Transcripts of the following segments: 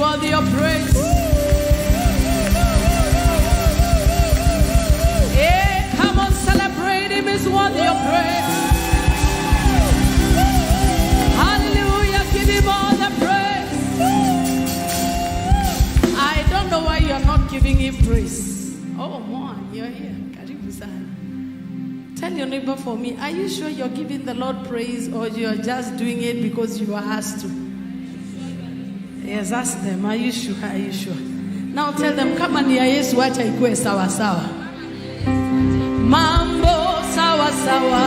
worthy of praise. Hey, come on, celebrate him. He's worthy of praise. Hallelujah, give him all the praise. I don't know why you're not giving him praise. Oh, man, you're here. Karibu sana. Tell your neighbor for me, are you sure you're giving the Lord praise or you're just doing it because you are asked to? Yes, ask them, are you sure? Are you sure? Now tell them, come on, Yesu wacha ikue sawa sawa. Mambo sawa sawa.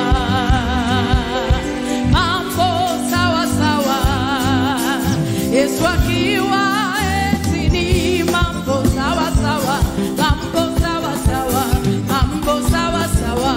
Mambo sawa sawa. Yesu akiwa etini, mambo sawa sawa. Mambo sawa sawa. Mambo sawa sawa.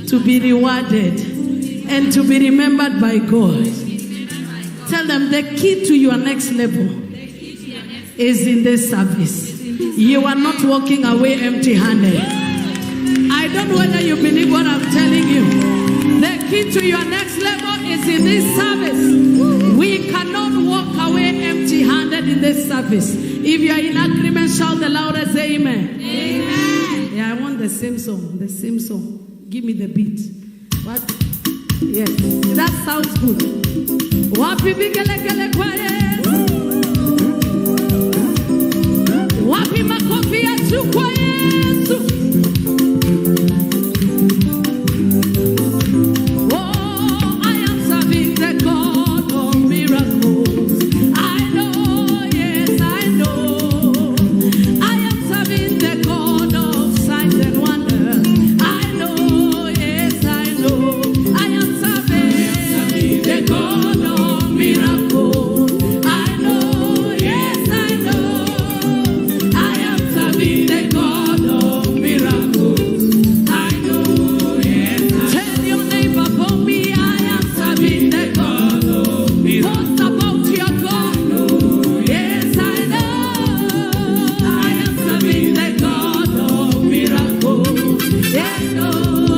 To be rewarded and to be remembered by God. Tell them the key to your next level is in this service. You are not walking away empty-handed. don't know whether you believe what I'm telling you. The key to your next level is in this service. We cannot walk away empty-handed in this service. If you are in agreement, shout the loudest amen. Amen. Yeah, I want the same song. The same song. Give me the beat. What? Yes, that sounds good. Wapi bigelekele kwa Yesu. Wapi makofi yetu kwa Yesu. Oh, I am serving the God of miracles. I know, yes, I know. I am serving the God of signs and wonders. I know, yes, I know. I am serving the God of miracles. I know, yes, I know. I am serving the God of miracles. I know, yes, I know. Tell your neighbor for me, I am serving the God of miracles. What's about your God? Yes, I know. I am serving the God of miracles. Yes, no,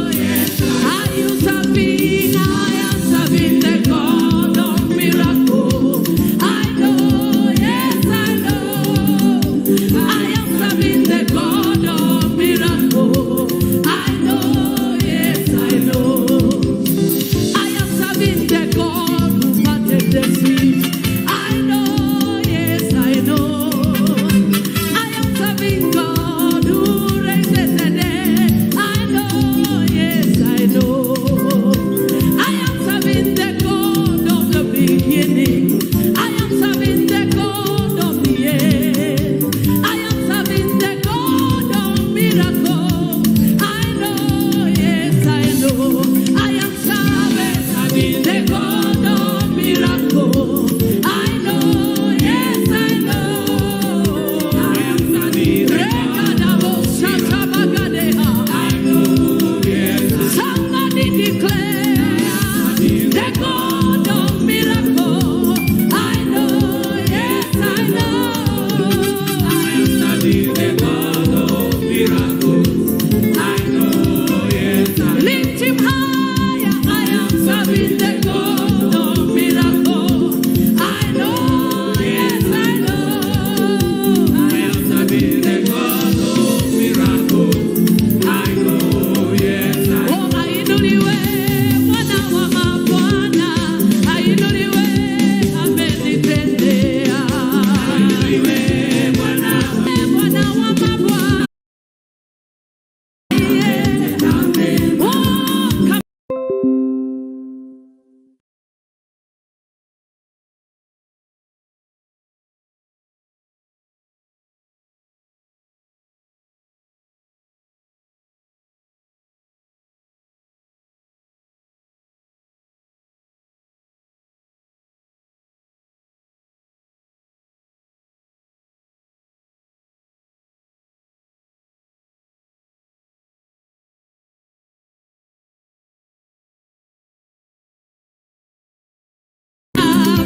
yes. Are you serving? I am serving the God of miracles. I know, yes, I know. I am serving the God of miracles. I know, yes, I know. I am serving the God who parted the sea. I know, yes, I know. I am serving God who raises the dead. I know, yes, I know. I am serving the God of the beginning. I am serving the God of the end. I am serving the God of miracles. I know, yes, I know. I am serving the God of miracles. I know, yes, I know. I am serving the somebody declare the God of miracles. I know, yes, I know. I am serving the God of miracles. I know, yes, I know. Lift him higher. I am serving the God of miracles. I know, yes, I know. I am serving the God of miracles. I know, yes, I know. Oh, ainuliwe Bwana wa mabwana, ainuliwe amenitendea. Ainuliwe Bwana wa mabwana. Oh, come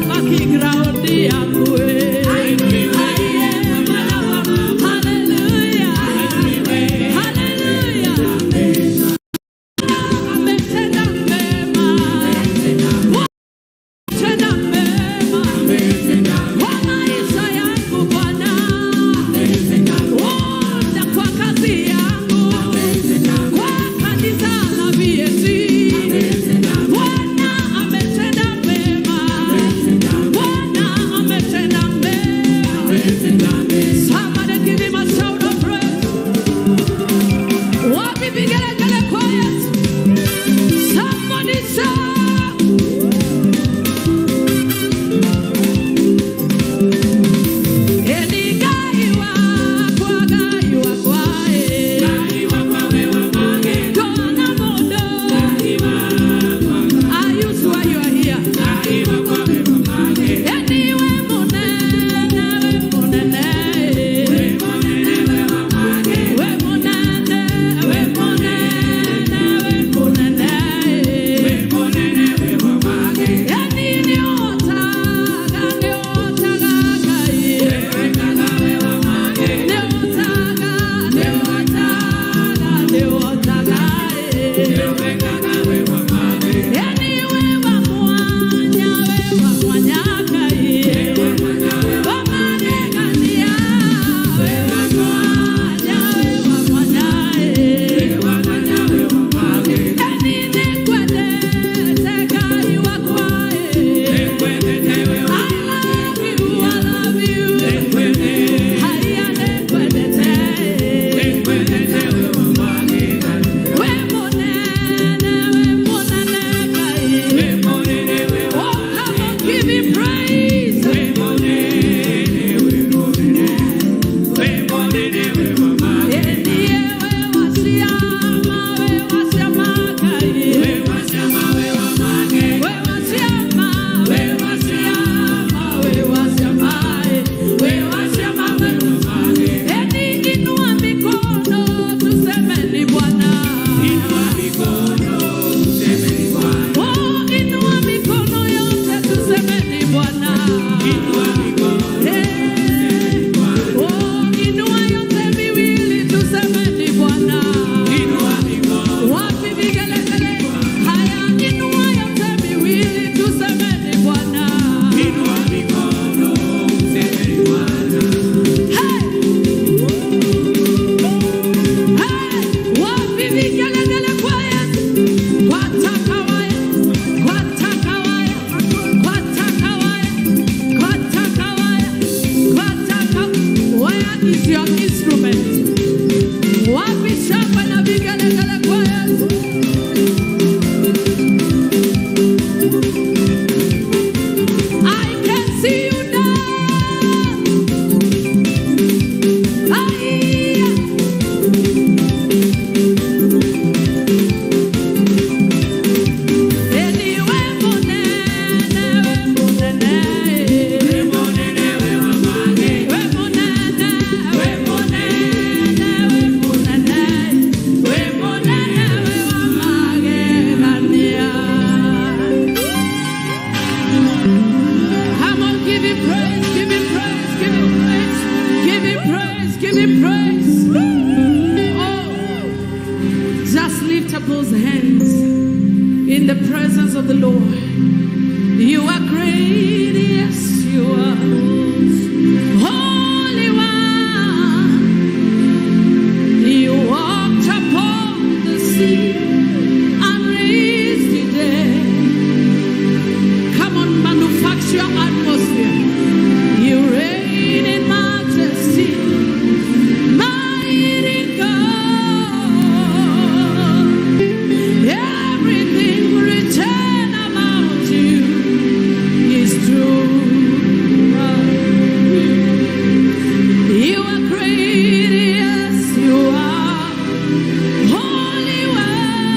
fucking ground yangu. Hallelujah. Hallelujah. Ametenda mema. Tenda mema. Kwa maisha yangu Bwana. Na kwa kazi yangu. Kwa kanisa la BSC. Bwana ametenda mema. Bwana ametenda mema. Somebody give him a shout of praise. Wapi vigelegele kwa Yesu? Somebody shout. Eni gai wakwa kwae. Kona mondo. Ayusu wa you are here. Eni we munene, we munene. We munene, we munene. Holy One.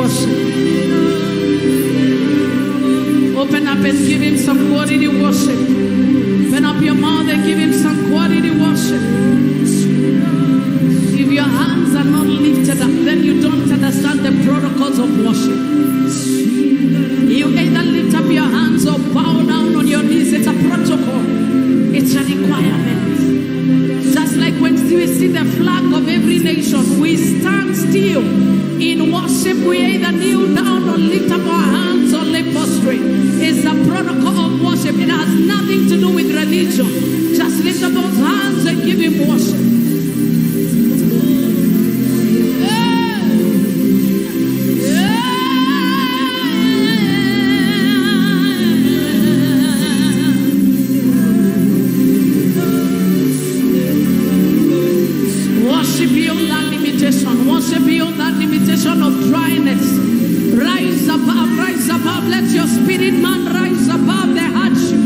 worship. Open up and give him some quality worship. Open up your mouth and give him some quality worship. If your hands are not lifted up, then you don't understand the protocols of worship. You either lift up your hands or bow down on your knees. It's a protocol. It's a requirement. Just like when we see the flag of every nation, we stand still. In worship, we either kneel down or lift up our hands or lay prostrate. It's the protocol of worship. It has nothing to do with religion. Just lift up those hands and give him worship. Worship beyond that limitation of dryness. Rise above, rise above. Let your spirit man rise above the hardship.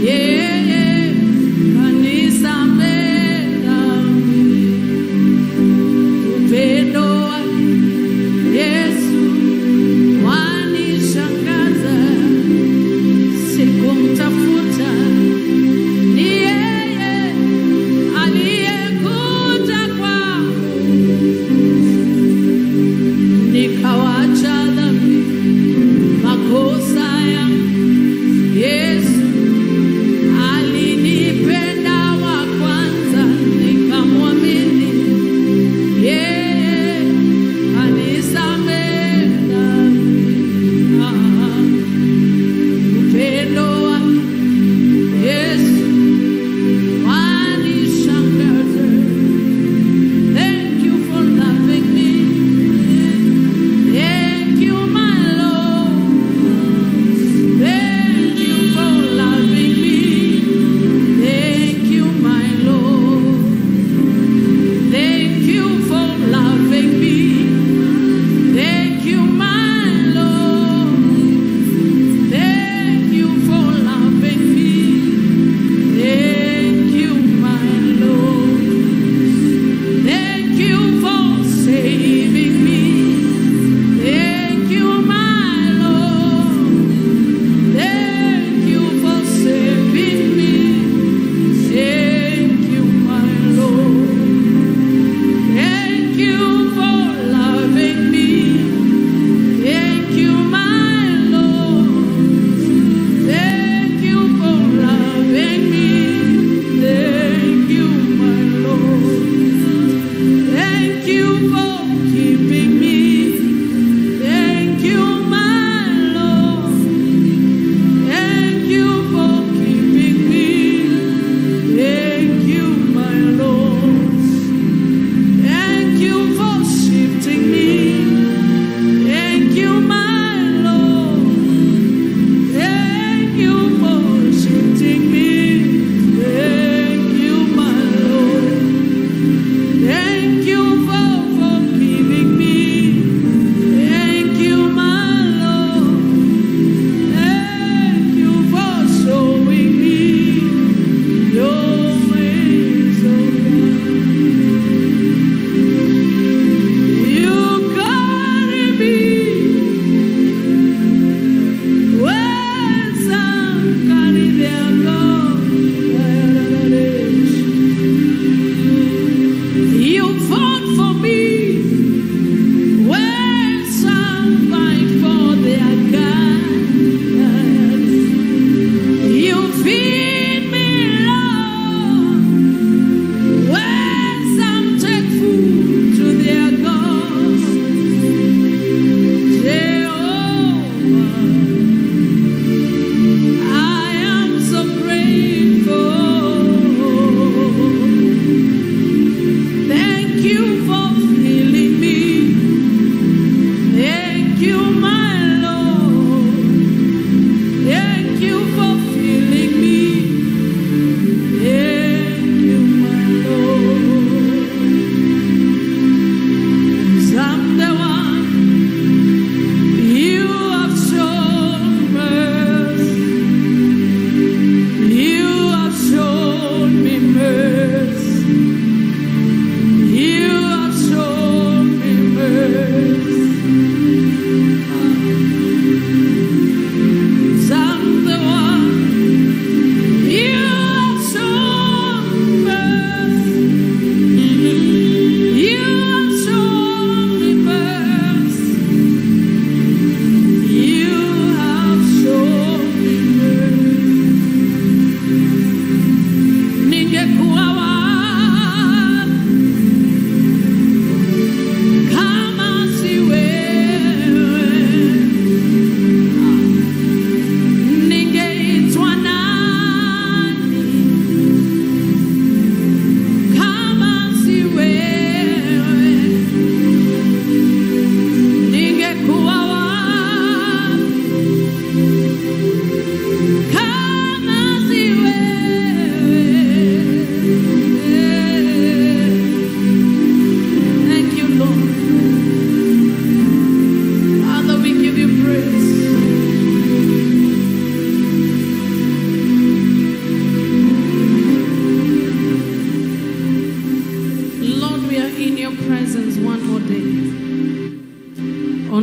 Yeah.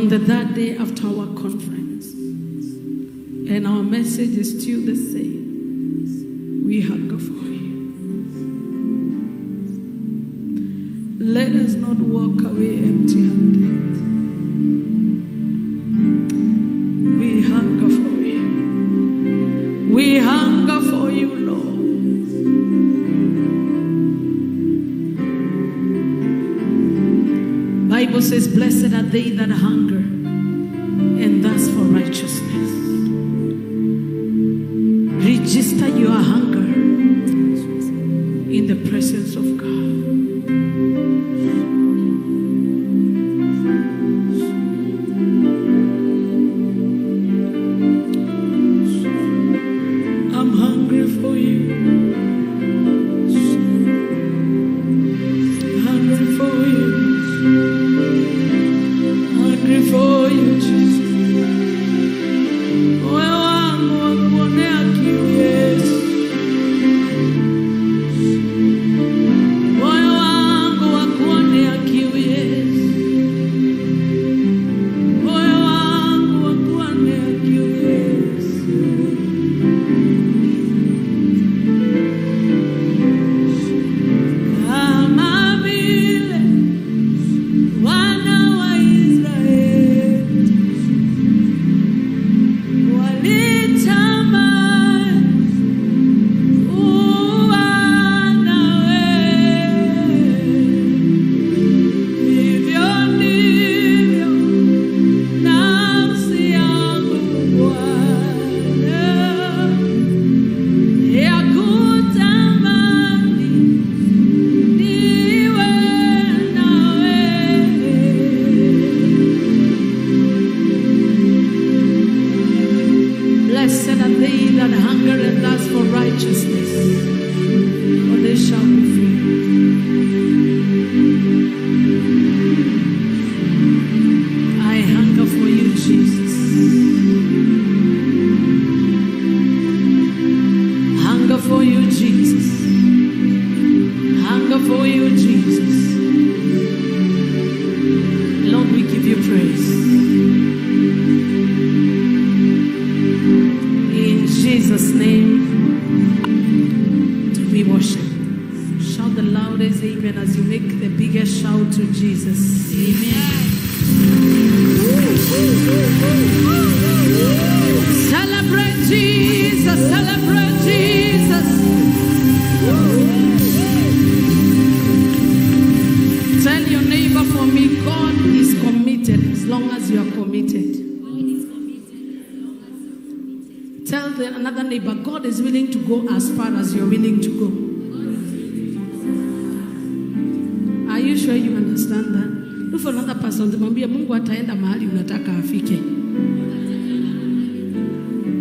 on the third day after our conference. And our message is still the same. We hunger for you. Let us not walk away empty-handed. We hunger for you. We hunger for you, Lord. Bible says, blessed are they that hunger and thirst for righteousness. Register your hunger in the presence of God. I'm hungry for you. Hungry for you. Hungry for you, Jesus.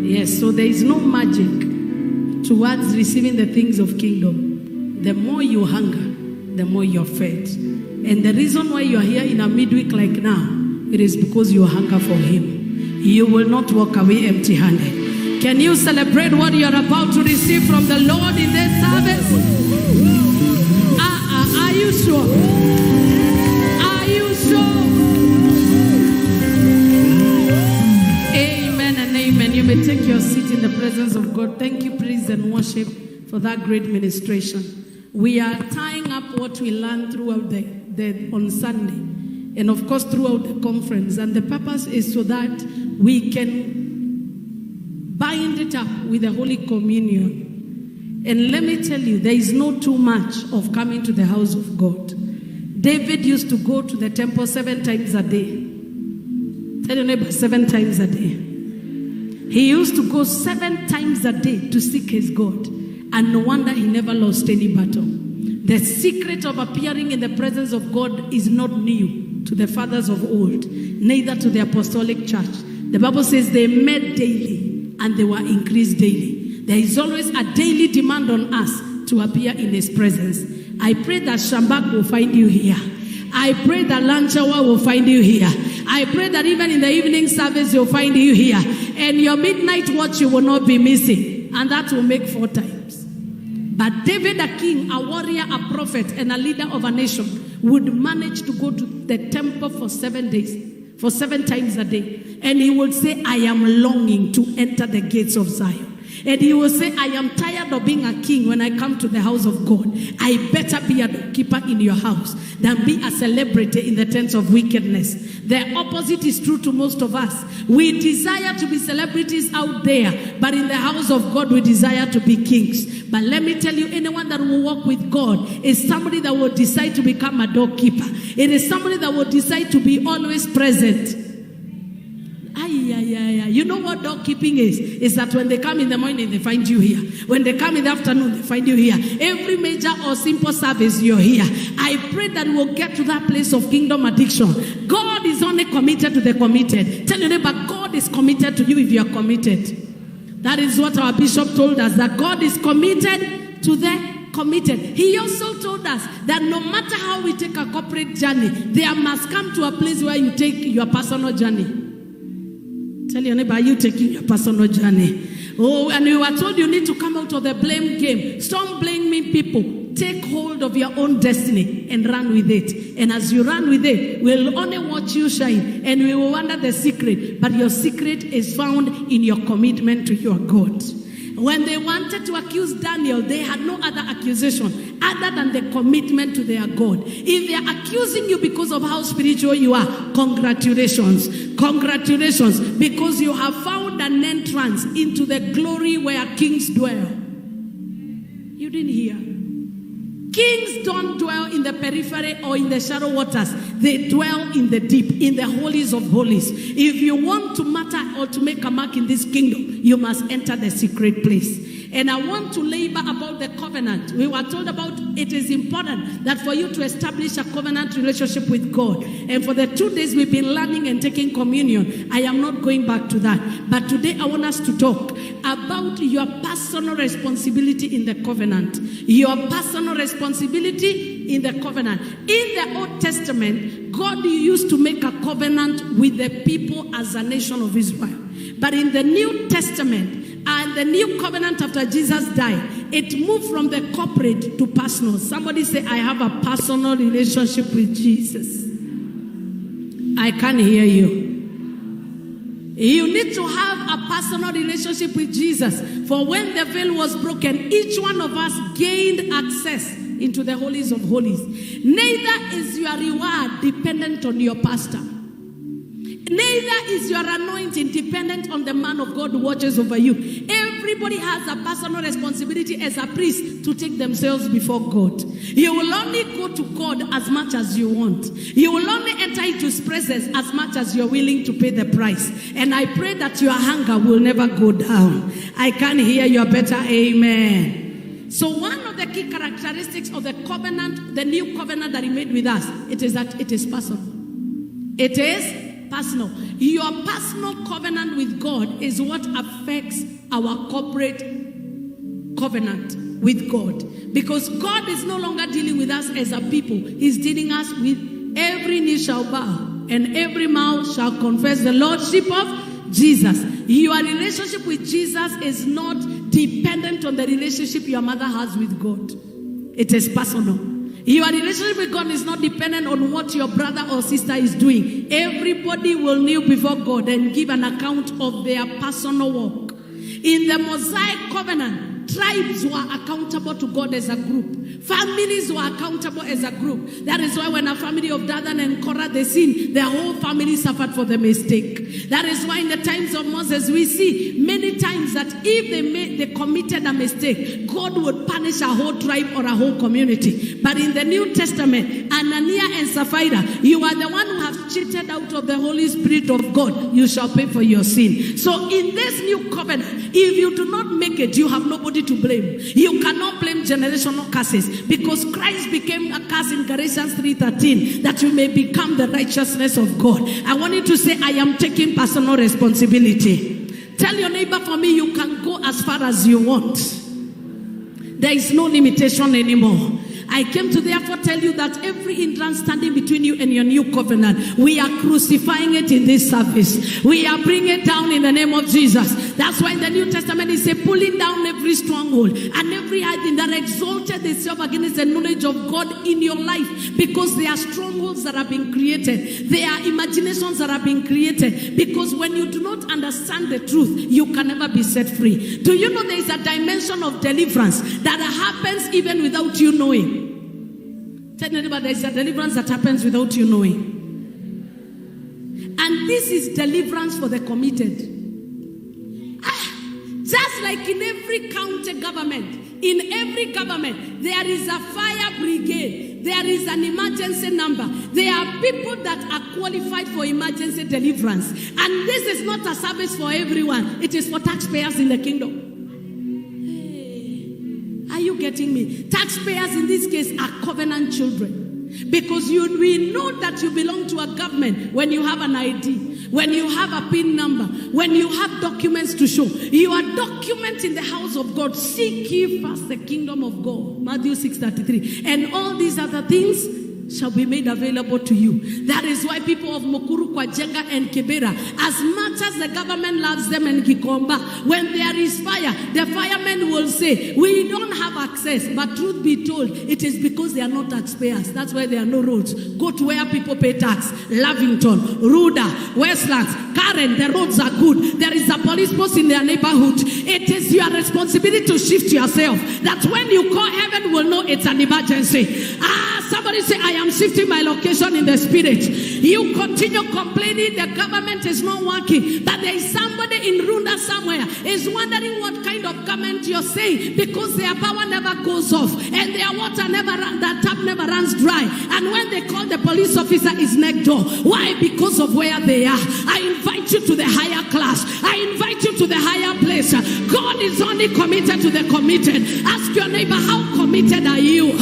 Yes, so there is no magic towards receiving the things of kingdom. The more you hunger, the more you're fed. And the reason why you're here in a midweek like now, it is because you hunger for Him. You will not walk away empty-handed. Can you celebrate what you're about to receive from the Lord in this service? Are you sure? Are you sure? Amen and amen. You may take your seat in the presence of God. Thank you, praise and worship, for that great ministration. We are tying up what we learned throughout on Sunday, and of course throughout the conference. And the purpose is so that we can bind it up with the Holy Communion. And let me tell you, there is no too much of coming to the house of God. David used to go to the temple 7 times a day. Tell your neighbor, 7 times a day. He used to go 7 times a day to seek his God. And no wonder he never lost any battle. The secret of appearing in the presence of God is not new to the fathers of old, neither to the apostolic church. The Bible says they met daily and they were increased daily. There is always a daily demand on us to appear in His presence. I pray that Shambak will find you here. I pray that lunch hour will find you here. I pray that even in the evening service you'll find you here. And your midnight watch you will not be missing. And that will make 4 times. But David, a king, a warrior, a prophet, and a leader of a nation would manage to go to the temple for 7 days. for 7 times a day. And he would say, I am longing to enter the gates of Zion. And he will say, I am tired of being a king when I come to the house of God. I better be a doorkeeper in your house than be a celebrity in the tents of wickedness. The opposite is true to most of us. We desire to be celebrities out there, but in the house of God, we desire to be kings. But let me tell you, anyone that will walk with God is somebody that will decide to become a doorkeeper. It is somebody that will decide to be always present. You know what doorkeeping is? Is that when they come in the morning, they find you here. When they come in the afternoon, they find you here. Every major or simple service, you're here. I pray that we'll get to that place of kingdom addiction. God is only committed to the committed. Tell your neighbor, God is committed to you if you are committed. That is what our bishop told us, that God is committed to the committed. He also told us that no matter how we take a corporate journey, there must come to a place where you take your personal journey. Tell your neighbor, are you taking your personal journey? Oh, and you are told you need to come out of the blame game. Stop blaming people. Take hold of your own destiny and run with it. And as you run with it, we'll only watch you shine. And we will wonder the secret. But your secret is found in your commitment to your God. When they wanted to accuse Daniel, they had no other accusation other than the commitment to their God. If they are accusing you because of how spiritual you are, congratulations. Congratulations, because you have found an entrance into the glory where kings dwell. You didn't hear. Kings don't dwell in the periphery or in the shallow waters. They dwell in the deep, in the holies of holies. If you want to matter or to make a mark in this kingdom, you must enter the secret place. And I want to labor about the covenant. We were told about it is important that for you to establish a covenant relationship with God. And for the 2 days we've been learning and taking communion, I am not going back to that. But today I want us to talk about your personal responsibility in the covenant. Your personal responsibility in the covenant. In the Old Testament, God used to make a covenant with the people as a nation of Israel. But in the New Testament, and the new covenant after Jesus died, it moved from the corporate to personal. Somebody say, I have a personal relationship with Jesus. I can't hear you. You need to have a personal relationship with Jesus. For when the veil was broken, each one of us gained access into the holies of holies. Neither is your reward dependent on your pastor. Neither is your anointing dependent on the man of God who watches over you. Everybody has a personal responsibility as a priest to take themselves before God. You will only go to God as much as you want. You will only enter into his presence as much as you're willing to pay the price. And I pray that your hunger will never go down. I can't hear your better amen. So one of the key characteristics of the covenant, the new covenant that he made with us, it is that it is personal. It is personal. Your personal covenant with God is what affects our corporate covenant with God. Because God is no longer dealing with us as a people. He's dealing us with every knee shall bow and every mouth shall confess the lordship of Jesus. Your relationship with Jesus is not dependent on the relationship your mother has with God. It is personal. Your relationship with God is not dependent on what your brother or sister is doing. Everybody will kneel before God and give an account of their personal walk. In the Mosaic covenant, tribes were accountable to God as a group. Families were accountable as a group. That is why when a family of Dathan and Korah, they sinned, their whole family suffered for the mistake. That is why in the times of Moses, we see many times that if they committed a mistake, God would punish a whole tribe or a whole community. But in the New Testament, Ananias and Sapphira, you are the one who has cheated out of the Holy Spirit of God. You shall pay for your sin. So in this new covenant, if you do not make it, you have nobody to blame. You cannot blame generational curses because Christ became a curse in Galatians 3:13 that you may become the righteousness of God. I want you to say, I am taking personal responsibility. Tell your neighbor, for me, you can go as far as you want. There is no limitation anymore. I came to therefore tell you that every hindrance standing between you and your new covenant, we are crucifying it in this service. We are bringing it down in the name of Jesus. That's why in the New Testament it says, pulling down every stronghold and every high thing that exalted itself against the knowledge of God in your life, because there are strongholds that have been created. There are imaginations that have been created, because when you do not understand the truth, you can never be set free. Do you know there is a dimension of deliverance that happens even without you knowing? Tell anybody, there is a deliverance that happens without you knowing. And this is deliverance for the committed. Just like in every county government, there is a fire brigade, there is an emergency number. There are people that are qualified for emergency deliverance. And this is not a service for everyone. It is for taxpayers in the kingdom. Are you getting me? Taxpayers in this case are covenant children. Because we know that you belong to a government when you have an ID, when you have a PIN number, when you have documents to show. You are documented in the house of God. Seek ye first the kingdom of God. Matthew 6:33. And all these other things shall be made available to you. That is why people of Mukuru, Kwajenga and Kibera, as much as the government loves them and Kikomba, when there is fire, the firemen will say, we don't have access. But truth be told, it is because they are not taxpayers. That's why there are no roads. Go to where people pay tax. Lavington, Ruda, Westlands, Karen, the roads are good. There is a police post in their neighborhood. It is your responsibility to shift yourself. That when you call, heaven will know it's an emergency. Somebody say, I am shifting my location in the spirit. You continue complaining the government is not working, but there is somebody in Runda somewhere is wondering what kind of government you're saying, because their power never goes off and their water the tap never runs dry. And when they call, the police officer is next door. Why? Because of where they are. I invite you to the higher class. I invite you to the higher place. God is only committed to the committed. Ask your neighbor, how committed are you?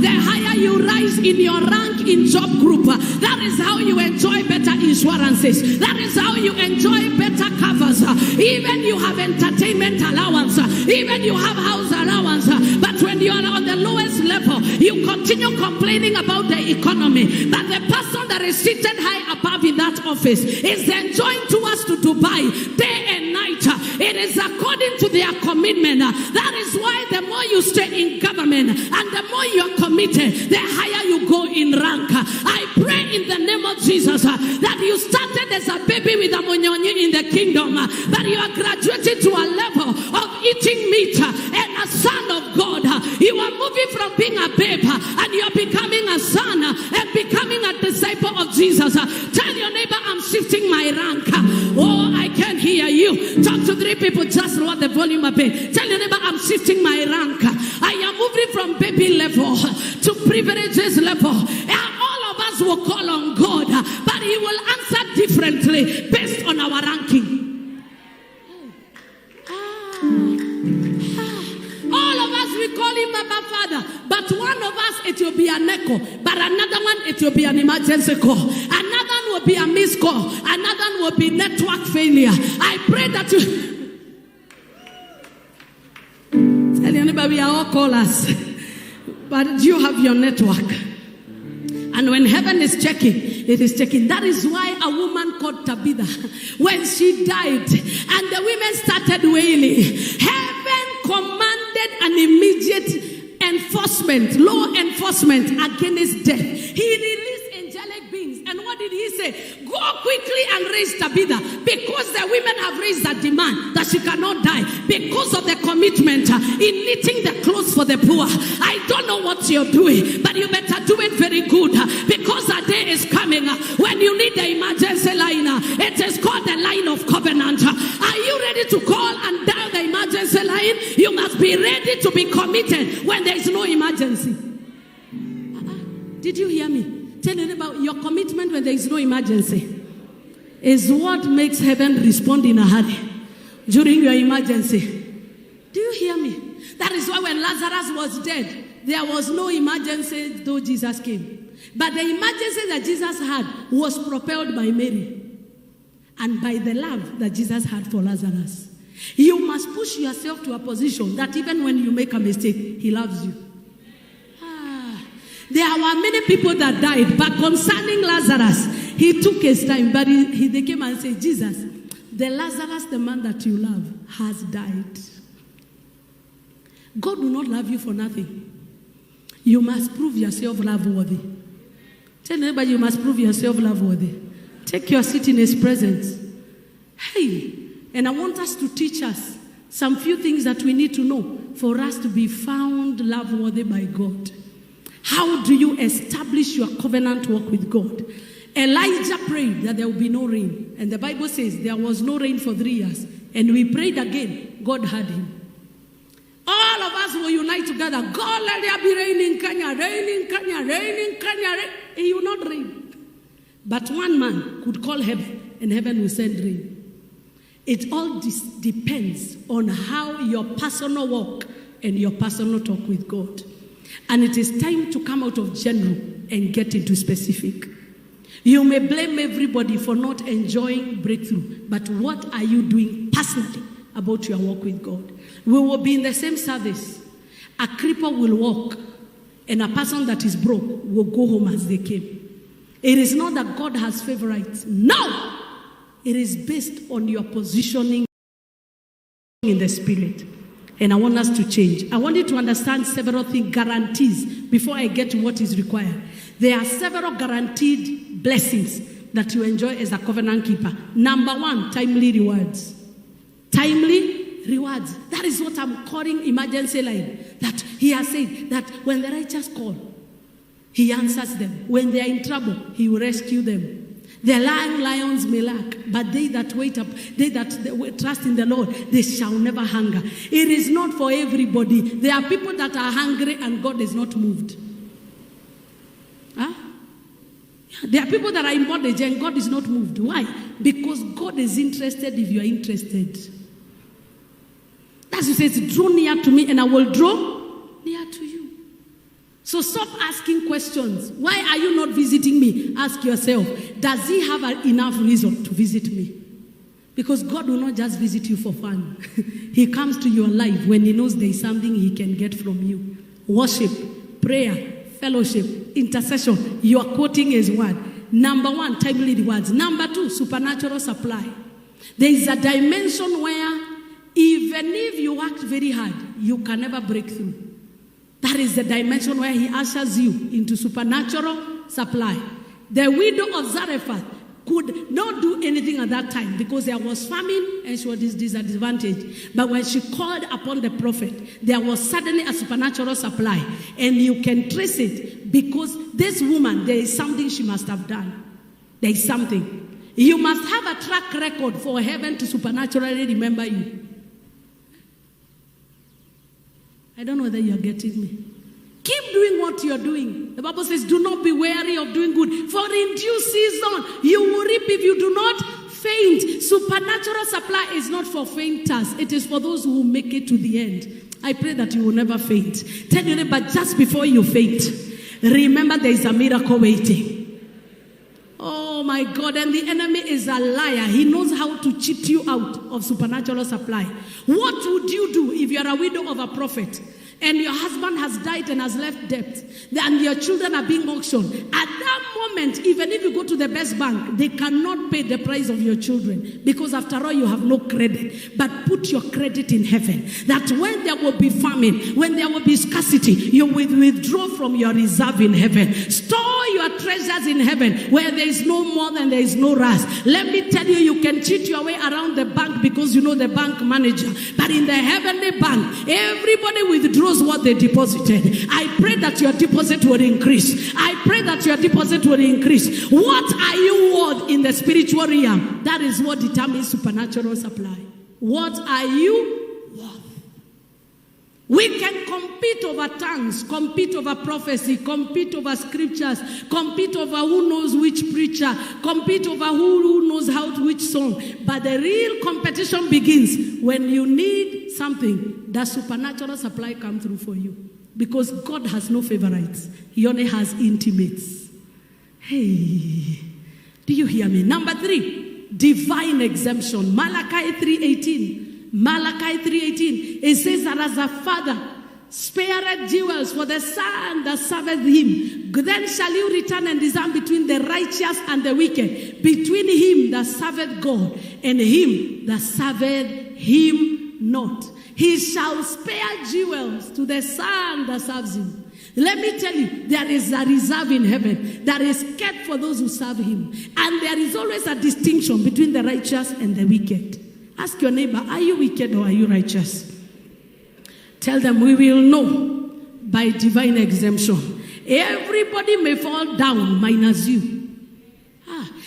The higher you rise in your rank in job group, that is how you enjoy better insurances. That is how you enjoy better covers. Even you have entertainment allowance. Even you have house allowance. But when you are on the lowest level, you continue complaining about the economy. But the person that is seated high above in that office is enjoying tours to Dubai day and night. It is according to their commitment. That is why the more you stay in government and the more you are committed, the higher you go in rank. I pray in the name of Jesus that you started as a baby with a monyonyi in the kingdom, but you are graduating to a level of eating meat and a son of God. You are moving from being a babe and you are becoming a son and becoming a disciple of Jesus. Tell your neighbor, I'm shifting my rank. Oh, I can't hear you. Talk to 3 people, just lower the volume a bit. Tell your neighbor, I'm shifting my rank. I am moving from baby level to privileges level. And all of us will call on God, but He will answer differently based on our ranking. All of us, we call Him Baba Father, but one of us, it will be an echo, but another one, it will be an emergency call. Another one will be a missed call. Another one will be network failure. I pray that you... Tell anybody, we are all callers, but you have your network. And when heaven is checking, it is checking. That is why a woman called Tabitha, when she died and the women started wailing, heaven commanded an immediate enforcement, law enforcement against death. He released angelic beings. And what did He say? Go quickly and raise Tabitha, because the women have raised a demand that she cannot die because of the commitment in knitting the clothes for the poor. I don't know what you're doing, but you better do it very good, because a day is coming when you need the emergency line. It is called the line of covenant. Are you ready to call and dial the emergency line? You must be ready to be committed when there is no emergency. Did you hear me? Tell me about your commitment when there is no emergency is what makes heaven respond in a hurry during your emergency. Do you hear me? That is why when Lazarus was dead, there was no emergency though Jesus came. But the emergency that Jesus had was propelled by Mary and by the love that Jesus had for Lazarus. You must push yourself to a position that even when you make a mistake, he loves you. There were many people that died, but concerning Lazarus, he took his time, but they came and said, Jesus, the Lazarus, the man that you love, has died. God will not love you for nothing. You must prove yourself love-worthy. Tell everybody you must prove yourself love-worthy. Take your seat in his presence. Hey, and I want us to teach us some few things that we need to know for us to be found love-worthy by God. How do you establish your covenant walk with God? Elijah prayed that there will be no rain. And the Bible says there was no rain for 3 years. And we prayed again. God heard him. All of us will unite together. God, let there be rain in Kenya, rain in Kenya, rain in Kenya. Rain. It will not rain. But one man could call heaven, and heaven will send rain. It all depends on how your personal walk and your personal talk with God. And it is time to come out of general and get into specific. You may blame everybody for not enjoying breakthrough, but what are you doing personally about your walk with God? We will be in the same service. A cripple will walk, and a person that is broke will go home as they came. It is not that God has favorites. No! It is based on your positioning in the spirit. And I want us to change. I want you to understand several things, guarantees, before I get to what is required. There are several guaranteed blessings that you enjoy as a covenant keeper. Number one, timely rewards. Timely rewards. That is what I'm calling emergency line. That he has said that when the righteous call, he answers them. When they are in trouble, he will rescue them. The lions may lack, but they that wait up, they that trust in the Lord, they shall never hunger. It is not for everybody. There are people that are hungry and God is not moved. Huh? There are people that are in bondage and God is not moved. Why? Because God is interested if you are interested. That's why it says, draw near to me and I will draw near to you. So stop asking questions. Why are you not visiting me? Ask yourself, does he have enough reason to visit me? Because God will not just visit you for fun. He comes to your life when he knows there is something he can get from you. Worship, prayer, fellowship, intercession. You are quoting his word. Number one, timely rewards. Number two, supernatural supply. There is a dimension where even if you work very hard, you can never break through. That is the dimension where he ushers you into supernatural supply. The widow of Zarephath could not do anything at that time because there was famine and she was disadvantaged. But when she called upon the prophet, there was suddenly a supernatural supply. And you can trace it because this woman, there is something she must have done. There is something. You must have a track record for heaven to supernaturally remember you. I don't know whether you are getting me. Keep doing what you are doing. The Bible says, do not be weary of doing good. For in due season, you will reap if you do not faint. Supernatural supply is not for fainters. It is for those who make it to the end. I pray that you will never faint. Tell your neighbor, just before you faint, remember there is a miracle waiting. Oh my God, and the enemy is a liar. He knows how to cheat you out of supernatural supply. What would you do if you are a widow of a prophet and your husband has died and has left debt, and your children are being auctioned? At that moment, even if you go to the best bank, they cannot pay the price of your children because after all, you have no credit. But put your credit in heaven, that when there will be famine, when there will be scarcity, you will withdraw from your reserve in heaven. Store your treasures in heaven where there is no more than there is no rust. Let me tell you, you can cheat your way around the bank because you know the bank manager. But in the heavenly bank, everybody withdraws what they deposited. I pray that your deposit will increase. I pray that your deposit will increase. What are you worth in the spiritual realm? That is what determines supernatural supply. What are you worth? We can compete over tongues, compete over prophecy, compete over scriptures, compete over who knows which preacher, compete over who knows which song. But the real competition begins when you need something. That supernatural supply come through for you. Because God has no favorites. He only has intimates. Hey, do you hear me? Number 3, divine exemption. Malachi 3:18. Malachi 3:18, it says that as a father spared jewels for the son that serveth him, then shall you return and discern between the righteous and the wicked, between him that serveth God and him that serveth him not. He shall spare jewels to the son that serves him. Let me tell you, there is a reserve in heaven that is kept for those who serve him. And there is always a distinction between the righteous and the wicked. Ask your neighbor, are you wicked or are you righteous? Tell them, we will know by divine exemption. Everybody may fall down minus you.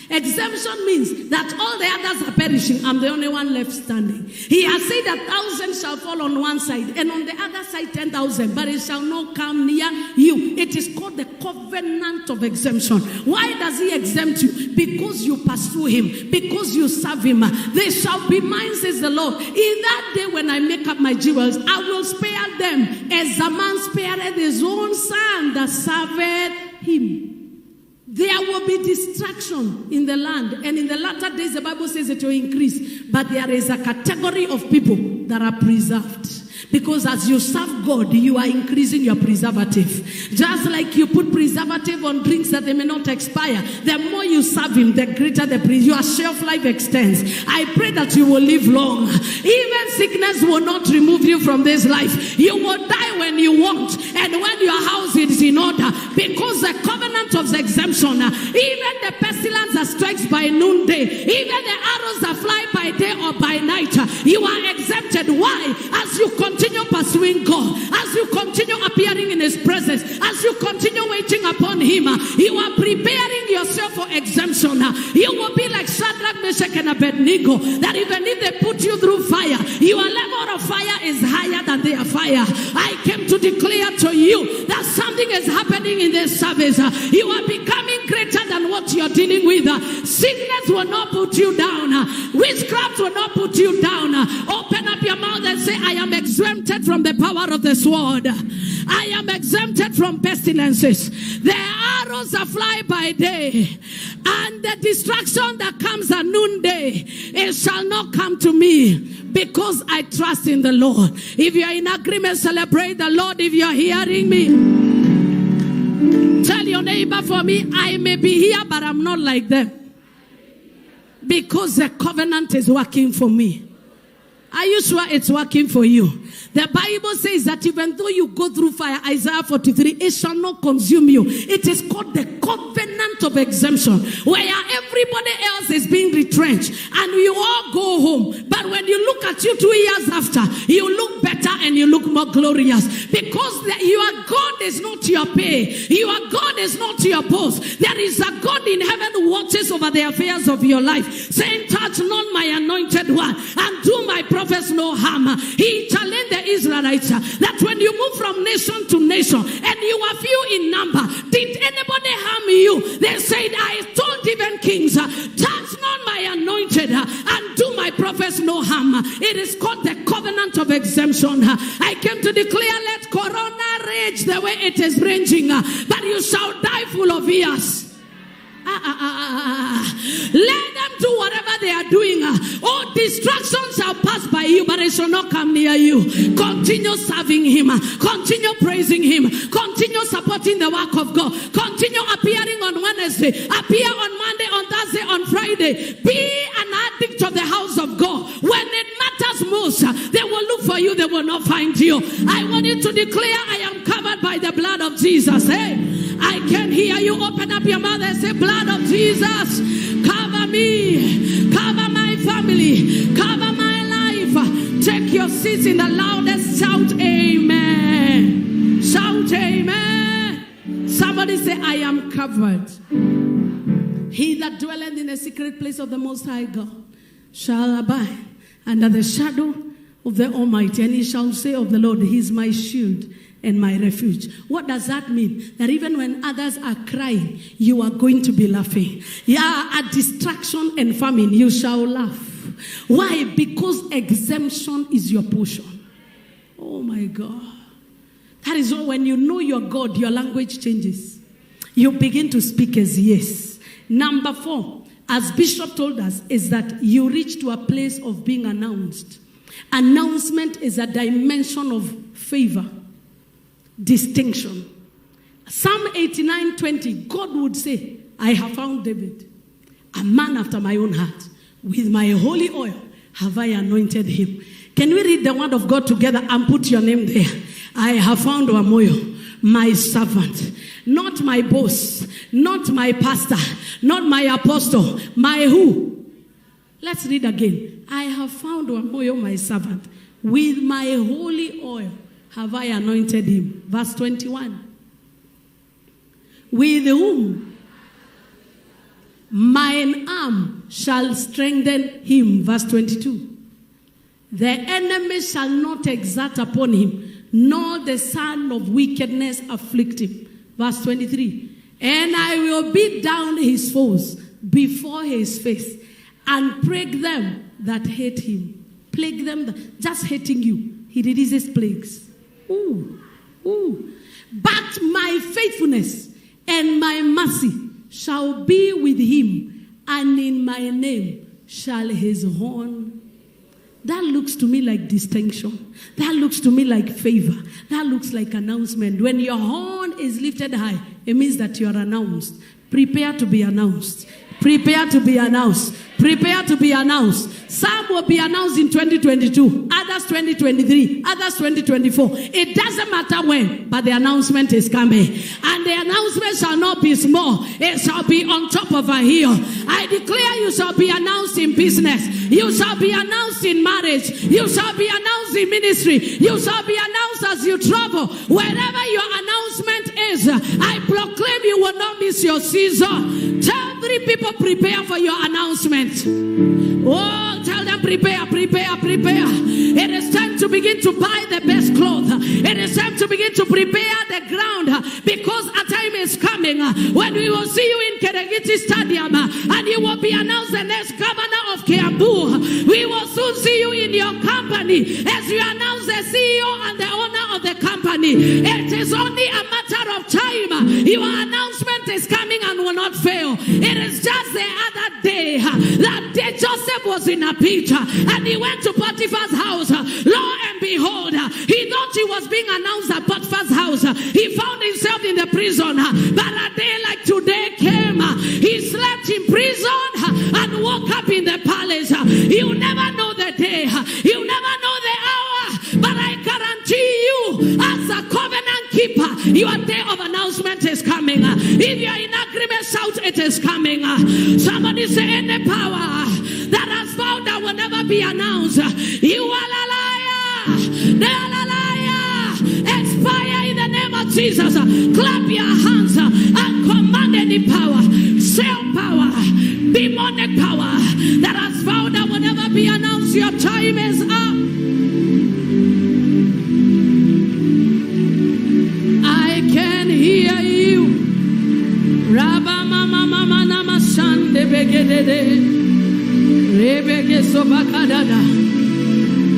Exemption means that all the others are perishing. I'm the only one left standing. He has said 1,000 shall fall on one side, and on the other side 10,000, but it shall not come near you. It is called the covenant of exemption. Why does he exempt you? Because you pursue him, because you serve him. They shall be mine, says the Lord. In that day when I make up my jewels, I will spare them as a man spared his own son that serveth him. There will be distraction in the land, and in the latter days the Bible says it will increase. But there is a category of people that are preserved. Because as you serve God, you are increasing your preservative. Just like you put preservative on drinks that they may not expire, the more you serve him, the greater your shelf life extends. I pray that you will live long. Even sickness will not remove you from this life. You will die when you want and when your house is in order. Because the covenant of the exemption, even the pestilence that strikes by noonday, even the arrows that fly by day or by night, you are exempted. Why? As you continue pursuing God, as you continue appearing in his presence, as you continue waiting upon him, you are preparing yourself for exemption. You will be like Shadrach, Meshach, and Abednego, that even if they put you through fire, your level of fire is higher than their fire. I came to declare to you that something is happening in this service. You are becoming greater than what you're dealing with. Sickness will not put you down. Witchcraft will not put you down. Open up your mouth and say, I am exempted from the power of the sword. I am exempted from pestilences. The arrows that fly by day and the distraction that comes at noonday, it shall not come to me, because I trust in the Lord. If you are in agreement, celebrate the Lord. If you are hearing me, tell your neighbor, for me, I may be here, but I'm not like them, because the covenant is working for me. Are you sure it's working for you? The Bible says that even though you go through fire, Isaiah 43, it shall not consume you. It is called the covenant of exemption, where everybody else is being retrenched and you all go home. But when you look at you 2 years after, you look better and you look more glorious, because your God is not your pay. Your God is not your boss. There is a God in heaven who watches over the affairs of your life, saying, touch not my anointed one and do my prophets no harm. He challenged the Israelites that when you move from nation to nation and you are few in number, did anybody harm you? They said, I told even kings, touch not my anointed and do my prophets no harm. It is called the covenant of exemption. I came to declare, let Corona rage the way it is raging, but you shall die full of years. Let them do whatever they are doing. All distractions shall pass by you, but it shall not come near you. Continue serving him. Continue praising him. Continue supporting the work of God. Continue appearing on Wednesday. Appear on Monday, on Thursday, on Friday. Be an addict of the house of God. When it matters most, they will look for you. They will not find you. I want you to declare, I am covered by the blood of Jesus. Hey, I can hear you. Open up your mouth and say, blood of Jesus, cover me, cover my family, cover my life. Take your seats in the loudest shout, amen. Shout, amen. Somebody say, I am covered. He that dwelleth in the secret place of the Most High God shall abide under the shadow of the Almighty. And he shall say of the Lord, he is my shield and my refuge. What does that mean? That even when others are crying, you are going to be laughing. Yeah, at distraction and famine, you shall laugh. Why? Because exemption is your portion. Oh my God. That is why when you know your God, your language changes. You begin to speak as yes. Number 4, as Bishop told us, is that you reach to a place of being announced. Announcement is a dimension of favor, distinction. Psalm 89:20, God would say, I have found David, a man after my own heart. With my holy oil have I anointed him. Can we read the word of God together and put your name there? I have found Wamuyu, my servant, not my boss, not my pastor, not my apostle, my who? Let's read again. I have found Wamuyu, my servant. With my holy oil have I anointed him. Verse 21. With whom? Mine arm shall strengthen him. Verse 22. The enemy shall not exert upon him, nor the son of wickedness afflict him. Verse 23. And I will beat down his foes before his face and plague them that hate him. Plague them, just hating you. He releases plagues. Ooh. But my faithfulness and my mercy shall be with him, and in my name shall his horn. That looks to me like distinction. That looks to me like favor. That looks like announcement. When your horn is lifted high, it means that you are announced. Prepare to be announced. Prepare to be announced. Prepare to be announced. Some will be announced in 2022, others 2023, others 2024. It doesn't matter when, but the announcement is coming. And the announcement shall not be small. It shall be on top of a hill. I declare you shall be announced in business. You shall be announced in marriage. You shall be announced in ministry. You shall be announced as you travel. Wherever your announcement is, I proclaim you will not miss your season. Tell 3 people, prepare for your announcement. Oh, tell them, prepare. It is time to begin to buy the best clothes. It is time to begin to prepare the ground, because a time is coming when we will see you in Keregiti Stadium and you will be announced the next governor of Kiambu. We will soon see you in your company as you announce the CEO and the owner of the company. It is only a matter of time. Your announcement is coming and will not fail. It is just the other day that day Joseph was in a pit and he went to Potiphar's house. Lo and behold, he thought he was being announced at Potiphar's house. He found himself in the prison. But a day like today came. He slept in prison and woke up in the palace. You never know the day. You never know the hour. But I guarantee you, as a covenant keeper, your day of announcement is coming. If you are in agreement, shout, it is coming. Somebody say, any power that has vowed that will never be announced, you are a liar. They are a liar. Expire in the name of Jesus. Clap your hands and command any power, cell power, demonic power that has vowed that will never be announced. Your time is up. I can hear you. Rabba mama mama nama sande begedede.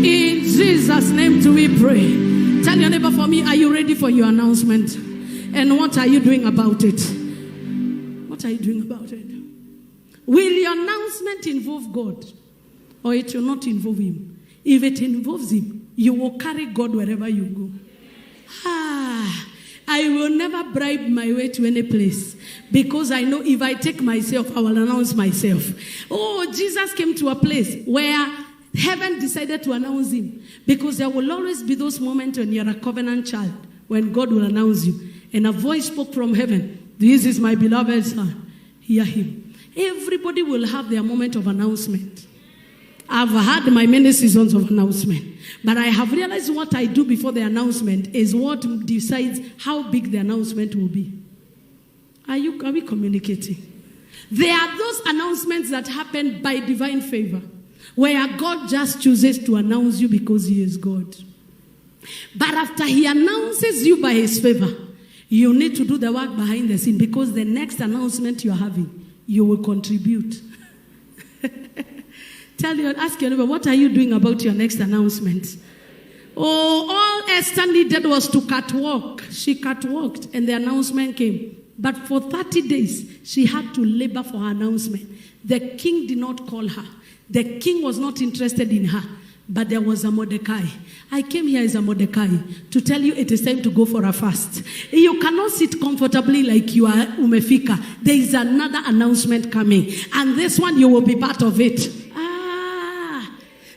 In Jesus' name do we pray. Tell your neighbor for me, are you ready for your announcement? And what are you doing about it? What are you doing about it? Will your announcement involve God, or it will not involve him? If it involves him, you will carry God wherever you go. I will never bribe my way to any place, because I know if I take myself, I will announce myself. Oh, Jesus came to a place where heaven decided to announce him, because there will always be those moments when you're a covenant child, when God will announce you. And a voice spoke from heaven, this is my beloved son, hear him. Everybody will have their moment of announcement. I've had my many seasons of announcement, but I have realized what I do before the announcement is what decides how big the announcement will be. Are we communicating? There are those announcements that happen by divine favor, where God just chooses to announce you because he is God. But after he announces you by his favor, you need to do the work behind the scene, because the next announcement you're having, you will contribute. Ask your neighbor, what are you doing about your next announcement? Oh, all Esther needed was to catwalk. She catwalked and the announcement came. But for 30 days, she had to labor for her announcement. The king did not call her. The king was not interested in her. But there was a Mordecai. I came here as a Mordecai to tell you it is time to go for a fast. You cannot sit comfortably like you are umefika. There is another announcement coming. And this one, you will be part of it.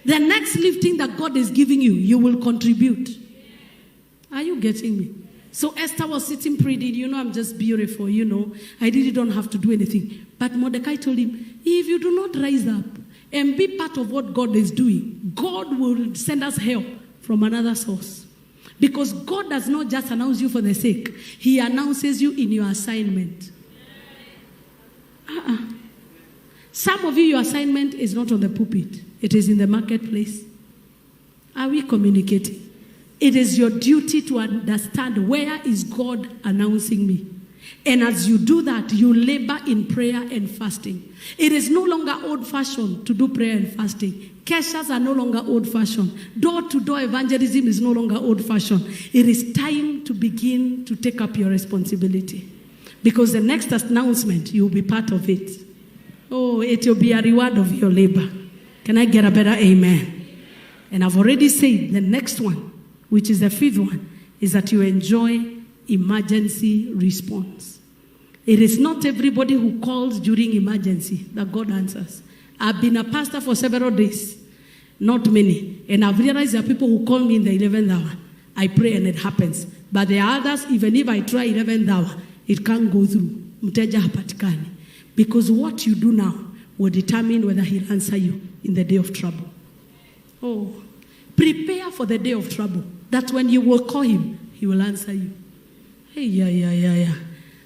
The next lifting that God is giving you, you will contribute. Are you getting me? So Esther was sitting pretty. I'm just beautiful. I really don't have to do anything. But Mordecai told him, if you do not rise up and be part of what God is doing, God will send us help from another source. Because God does not just announce you for the sake. He announces you in your assignment. Some of you, your assignment is not on the pulpit. It is in the marketplace. Are we communicating? It is your duty to understand where is God announcing me. And as you do that, you labor in prayer and fasting. It is no longer old-fashioned to do prayer and fasting. Keshas are no longer old-fashioned. Door-to-door evangelism is no longer old-fashioned. It is time to begin to take up your responsibility. Because the next announcement, you will be part of it. Oh, it will be a reward of your labor. Can I get a better amen? And I've already said the next one, which is the fifth one, is that you enjoy emergency response. It is not everybody who calls during emergency that God answers. I've been a pastor for several days, not many. And I've realized there are people who call me in the 11th hour. I pray and it happens. But there are others, even if I try 11th hour, it can't go through. Mteja hapatikani. Because what you do now will determine whether he'll answer you in the day of trouble. Oh, prepare for the day of trouble. That when you will call him, he will answer you. Hey, yeah.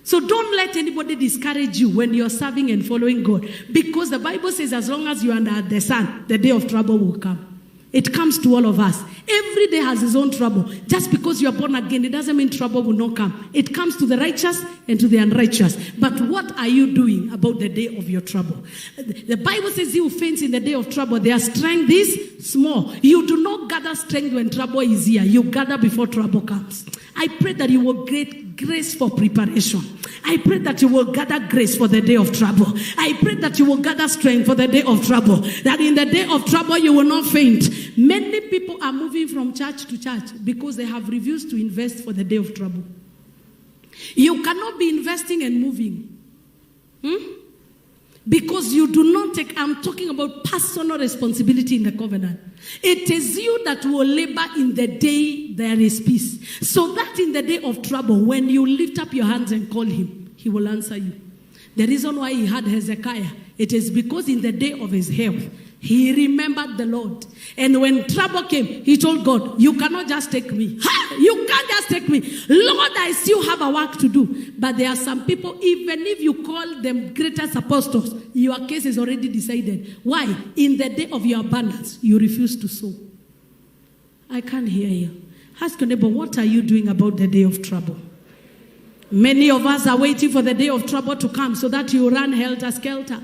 So don't let anybody discourage you when you're serving and following God. Because the Bible says as long as you're under the sun, the day of trouble will come. It comes to all of us. Every day has its own trouble. Just because you're born again, it doesn't mean trouble will not come. It comes to the righteous and to the unrighteous. But what are you doing about the day of your trouble? The Bible says he who faints in the day of trouble, their strength is small. You do not gather strength when trouble is here. You gather before trouble comes. I pray that you will get grace for preparation. I pray that you will gather grace for the day of trouble. I pray that you will gather strength for the day of trouble. That in the day of trouble you will not faint. Many people are moving from church to church because they have refused to invest for the day of trouble. You cannot be investing and moving. Because you do not take, I'm talking about personal responsibility in the covenant. It is you that will labor in the day there is peace. So that in the day of trouble, when you lift up your hands and call him, he will answer you. The reason why he had Hezekiah, it is because in the day of his health, he remembered the Lord. And when trouble came, he told God, you cannot just take me. You can't just take me. Lord, I still have a work to do. But there are some people, even if you call them greatest apostles, your case is already decided. Why? In the day of your abundance, you refuse to sow. I can't hear you. Ask your neighbor, what are you doing about the day of trouble? Many of us are waiting for the day of trouble to come so that you run helter-skelter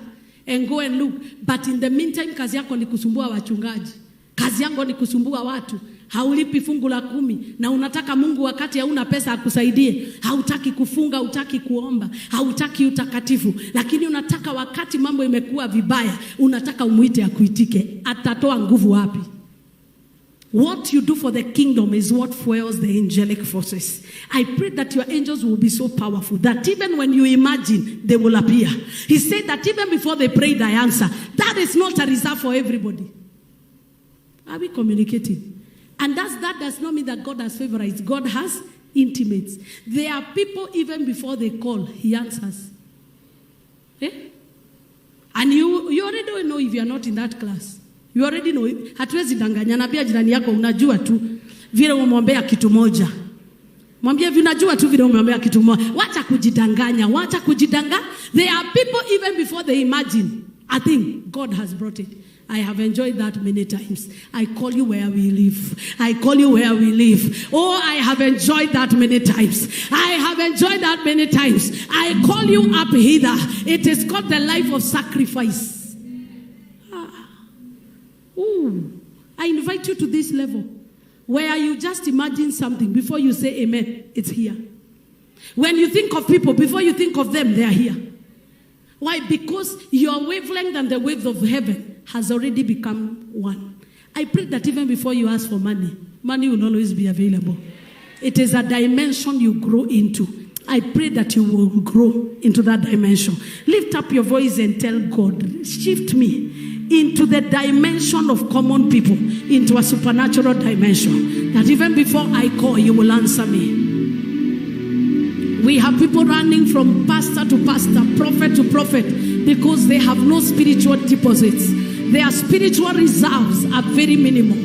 and go and look. But in the meantime, kazi yako ni kusumbua wachungaji. Kazi yangu ni kusumbua watu. Haulipi fungu la 10 na unataka Mungu wakati hauna pesa akusaidie. Hautaki kufunga, hutaki kuomba, hautaki utakatifu. Lakini unataka wakati mambo imekuwa vibaya, unataka umuite akuitike. Atatoa nguvu wapi? What you do for the kingdom is what fuels the angelic forces. I pray that your angels will be so powerful that even when you imagine, they will appear. He said that even before they prayed, I answer. That is not a reserve for everybody. Are we communicating? And that does not mean that God has favorites. God has intimates. There are people, even before they call, he answers. Eh? And you already know if you are not in that class. You already know. Hatuwezi danganya. Naambia jirani yako unajua tu vile umemwombea kitu moja. Mwambie unajua tu vile umemwombea kitu moja. Wacha kujidanganya. Wacha kujidanganya. There are people even before they imagine. I think God has brought it. I have enjoyed that many times. I call you where we live. I call you where we live. Oh, I have enjoyed that many times. I have enjoyed that many times. I call you up hither. It is called the life of sacrifice. Ooh, I invite you to this level where you just imagine something before you say amen, it's here. When you think of people, before you think of them, they are here. Why? Because your wavelength and the wave of heaven has already become one. I pray that even before you ask for money, money will always be available. It is a dimension you grow into. I pray that you will grow into that dimension. Lift up your voice and tell God, shift me into the dimension of common people, into a supernatural dimension, that even before I call, you will answer me. We have people running from pastor to pastor, prophet to prophet, because they have no spiritual deposits. Their spiritual reserves are very minimal.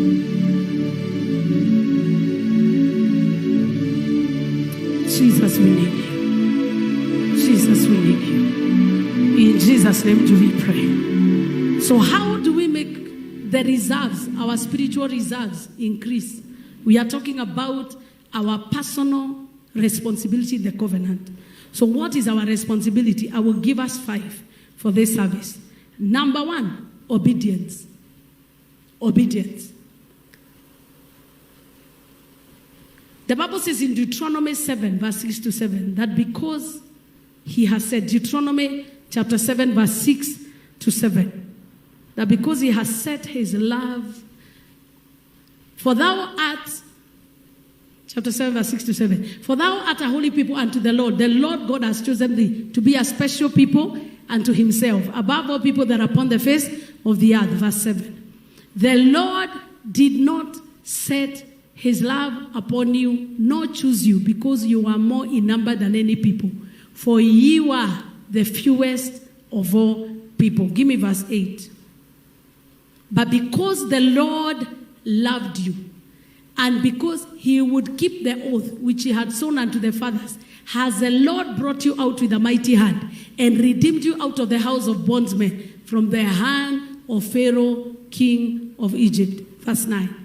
Jesus, we need you. Jesus, we need you. In Jesus' name do we pray. So how do we make the reserves, our spiritual reserves, increase? We are talking about our personal responsibility in the covenant. So what is our responsibility? I will give us 5 for this service. Number 1, obedience. Obedience. The Bible says in Deuteronomy 7, verse 6 to 7, that because he has said, Deuteronomy chapter 7, verse 6 to 7, that because he has set his love, for thou art, chapter 7, verse 6 to 7, for thou art a holy people unto the Lord God has chosen thee to be a special people unto himself, above all people that are upon the face of the earth. Verse 7. The Lord did not set his love upon you, nor choose you, because you are more in number than any people. For you are the fewest of all people. Give me verse 8. But because the Lord loved you, and because he would keep the oath which he had sworn unto the fathers, has the Lord brought you out with a mighty hand, and redeemed you out of the house of bondsmen, from the hand of Pharaoh, king of Egypt. Verse 9.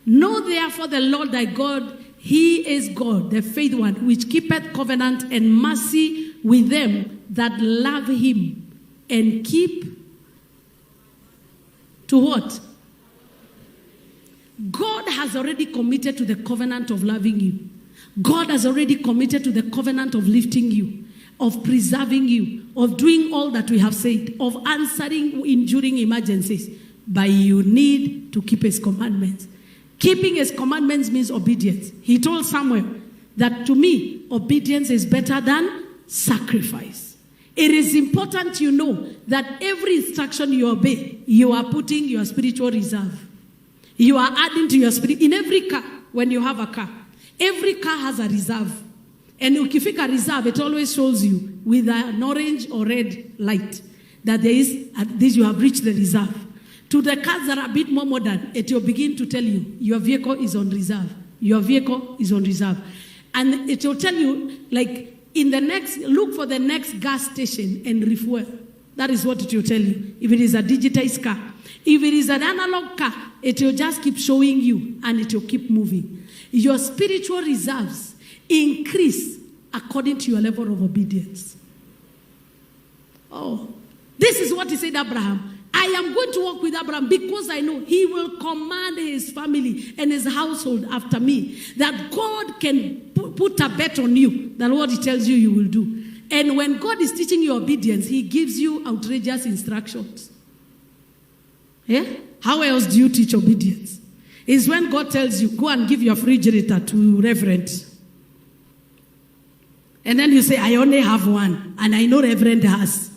Know therefore the Lord thy God, he is God, the faithful one, which keepeth covenant and mercy with them that love him, and keep to what? God has already committed to the covenant of loving you. God has already committed to the covenant of lifting you, of preserving you, of doing all that we have said, of answering in during emergencies. But you need to keep his commandments. Keeping his commandments means obedience. He told Samuel that to me, obedience is better than sacrifice. It is important you know that every instruction you obey, you are putting your spiritual reserve. You are adding to your spirit. In every car, when you have a car, every car has a reserve. And ukifika reserve, it always shows you with an orange or red light that there is, at this you have reached the reserve. To the cars that are a bit more modern, it will begin to tell you, your vehicle is on reserve. Your vehicle is on reserve. And it will tell you, like, look for the next gas station and refuel. That is what it will tell you. If it is a digitized car. If it is an analog car, it will just keep showing you and it will keep moving. Your spiritual reserves increase according to your level of obedience. Oh, this is what he said to Abraham. I am going to walk with Abraham because I know he will command his family and his household after me. That God can put a bet on you than what he tells you you will do. And when God is teaching you obedience, he gives you outrageous instructions. Yeah? How else do you teach obedience? It's when God tells you, go and give your refrigerator to Reverend. And then you say, I only have one. And I know Reverend has.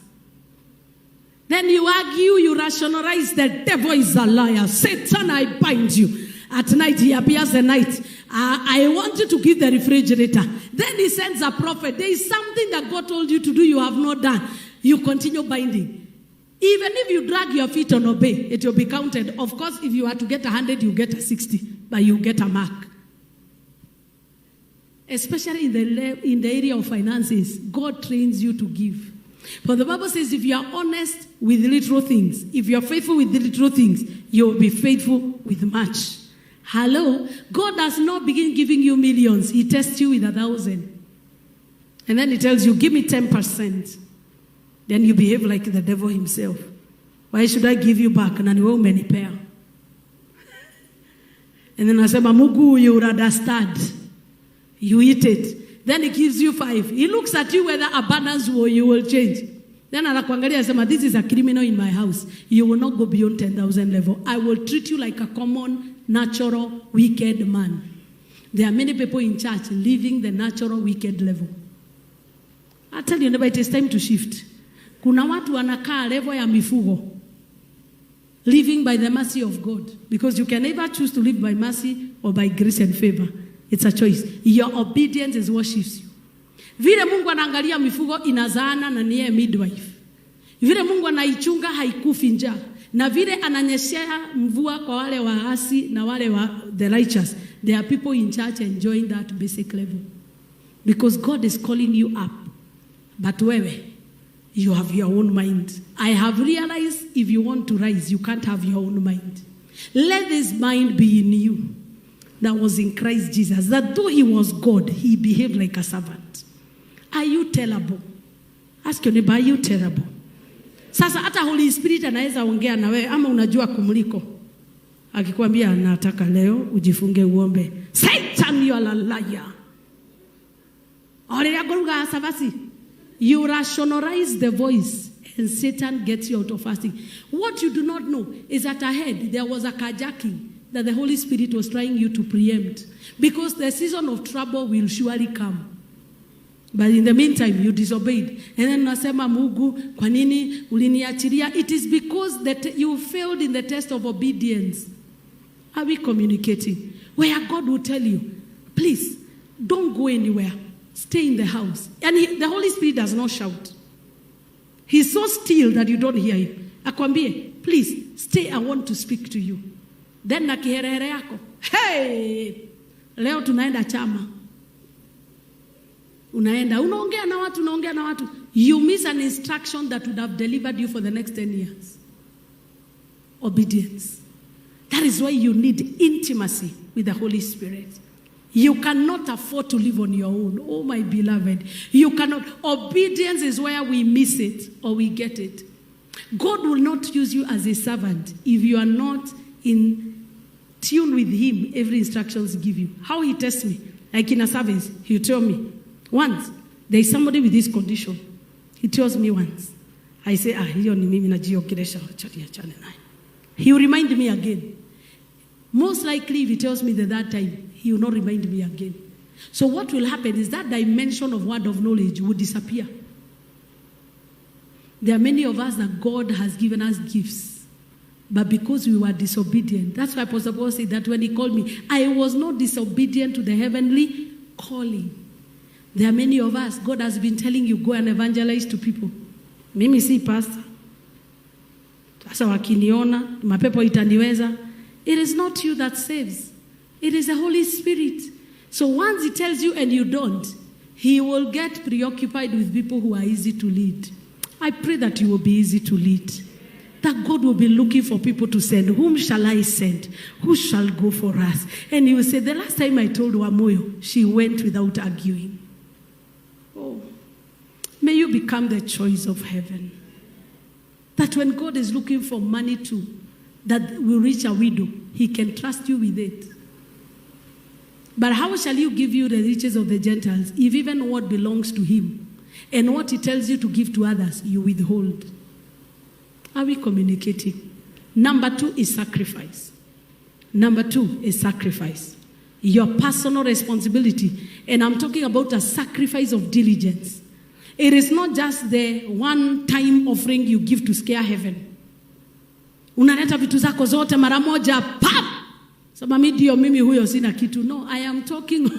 Then you argue, you rationalize, the devil is a liar. Satan, I bind you. At night, he appears at night. I want you to give the refrigerator. Then he sends a prophet. There is something that God told you to do you have not done. You continue binding. Even if you drag your feet and obey, it will be counted. Of course, if you are to get 100, you get a 60. But you get a mark. Especially in the area of finances, God trains you to give. For the Bible says, if you are honest with little things, if you are faithful with little things, you will be faithful with much. Hello? God does not begin giving you millions. He tests you with 1,000. And then he tells you, give me 10%. Then you behave like the devil himself. Why should I give you back? And you many pair. And then I say, Mamugu, you rather start. You eat it. Then he gives you 5. He looks at you whether abundance or you will change. Then anakuangalia asema, this is a criminal in my house. You will not go beyond 10,000 level. I will treat you like a common, natural, wicked man. There are many people in church living the natural, wicked level. I tell you, neighbor, it is time to shift. Kuna watu wanakaa level ya mifugo. Living by the mercy of God. Because you can either choose to live by mercy or by grace and favor. It's a choice. Your obedience is what shifts you. Vile Mungu anaangalia mifugo inazaana na niye midwife. Vile Mungu anaichunga haikufi njaa. Na vile ananyeshea mvua kwa wale waasi na wale wa the righteous. There are people in church enjoying that basic level. Because God is calling you up. But wewe, you have your own mind. I have realized if you want to rise, you can't have your own mind. Let this mind be in you that was in Christ Jesus. That though he was God, he behaved like a servant. Are you terrible? Ask your neighbor, are you terrible? Sasa hata Holy Spirit anaweza ongea na wewe ama unajua kumliko. Akikwambia nataka leo ujifunge uombe. Satan, you are a liar. Oreya goruga sabasi. You rationalize the voice and Satan gets you out of fasting. What you do not know is that ahead there was a carjacking that the Holy Spirit was trying you to preempt. Because the season of trouble will surely come. But in the meantime, you disobeyed. And then unasema Mungu, kwa nini uliniachilia? It is because that you failed in the test of obedience. Are we communicating? Where God will tell you, please, don't go anywhere. Stay in the house. And the Holy Spirit does not shout. He's so still that you don't hear him. Akwambie, please, stay, I want to speak to you. Then na kiherehere yako, hey, leo tunaenda chama. Unaongea na watu. You miss an instruction that would have delivered you for the next 10 years. Obedience. That is why you need intimacy with the Holy Spirit. You cannot afford to live on your own. Oh, my beloved. You cannot. Obedience is where we miss it or we get it. God will not use you as a servant if you are not in tune with him every instruction he gives you. How he tests me. Like in a service, he'll tell me. Once, there is somebody with this condition. He tells me once. I say, hiyo ni mimi najiogelesha. He will remind me again. Most likely, if he tells me the third time, he will not remind me again. So what will happen is that dimension of word of knowledge will disappear. There are many of us that God has given us gifts. But because we were disobedient, that's why Apostle Paul said that when he called me, I was not disobedient to the heavenly calling. There are many of us, God has been telling you, go and evangelize to people. Mimi si pastor. Sasa wakiniona, mapepo itaniweza. It is not you that saves. It is the Holy Spirit. So once he tells you and you don't, he will get preoccupied with people who are easy to lead. I pray that you will be easy to lead. That God will be looking for people to send. Whom shall I send? Who shall go for us? And he will say, the last time I told Wamuyu, she went without arguing. Oh, may you become the choice of heaven. That when God is looking for money too, that will reach a widow, he can trust you with it. But how shall you give you the riches of the Gentiles if even what belongs to him and what he tells you to give to others, you withhold? Are we communicating? Number 2 is sacrifice. Number 2 is sacrifice. Your personal responsibility. And I'm talking about a sacrifice of diligence. It is not just the one-time offering you give to scare heaven. Unaleta vitu zako zote mara moja, pap! Sema mimi huyo sina kitu. No, I am talking.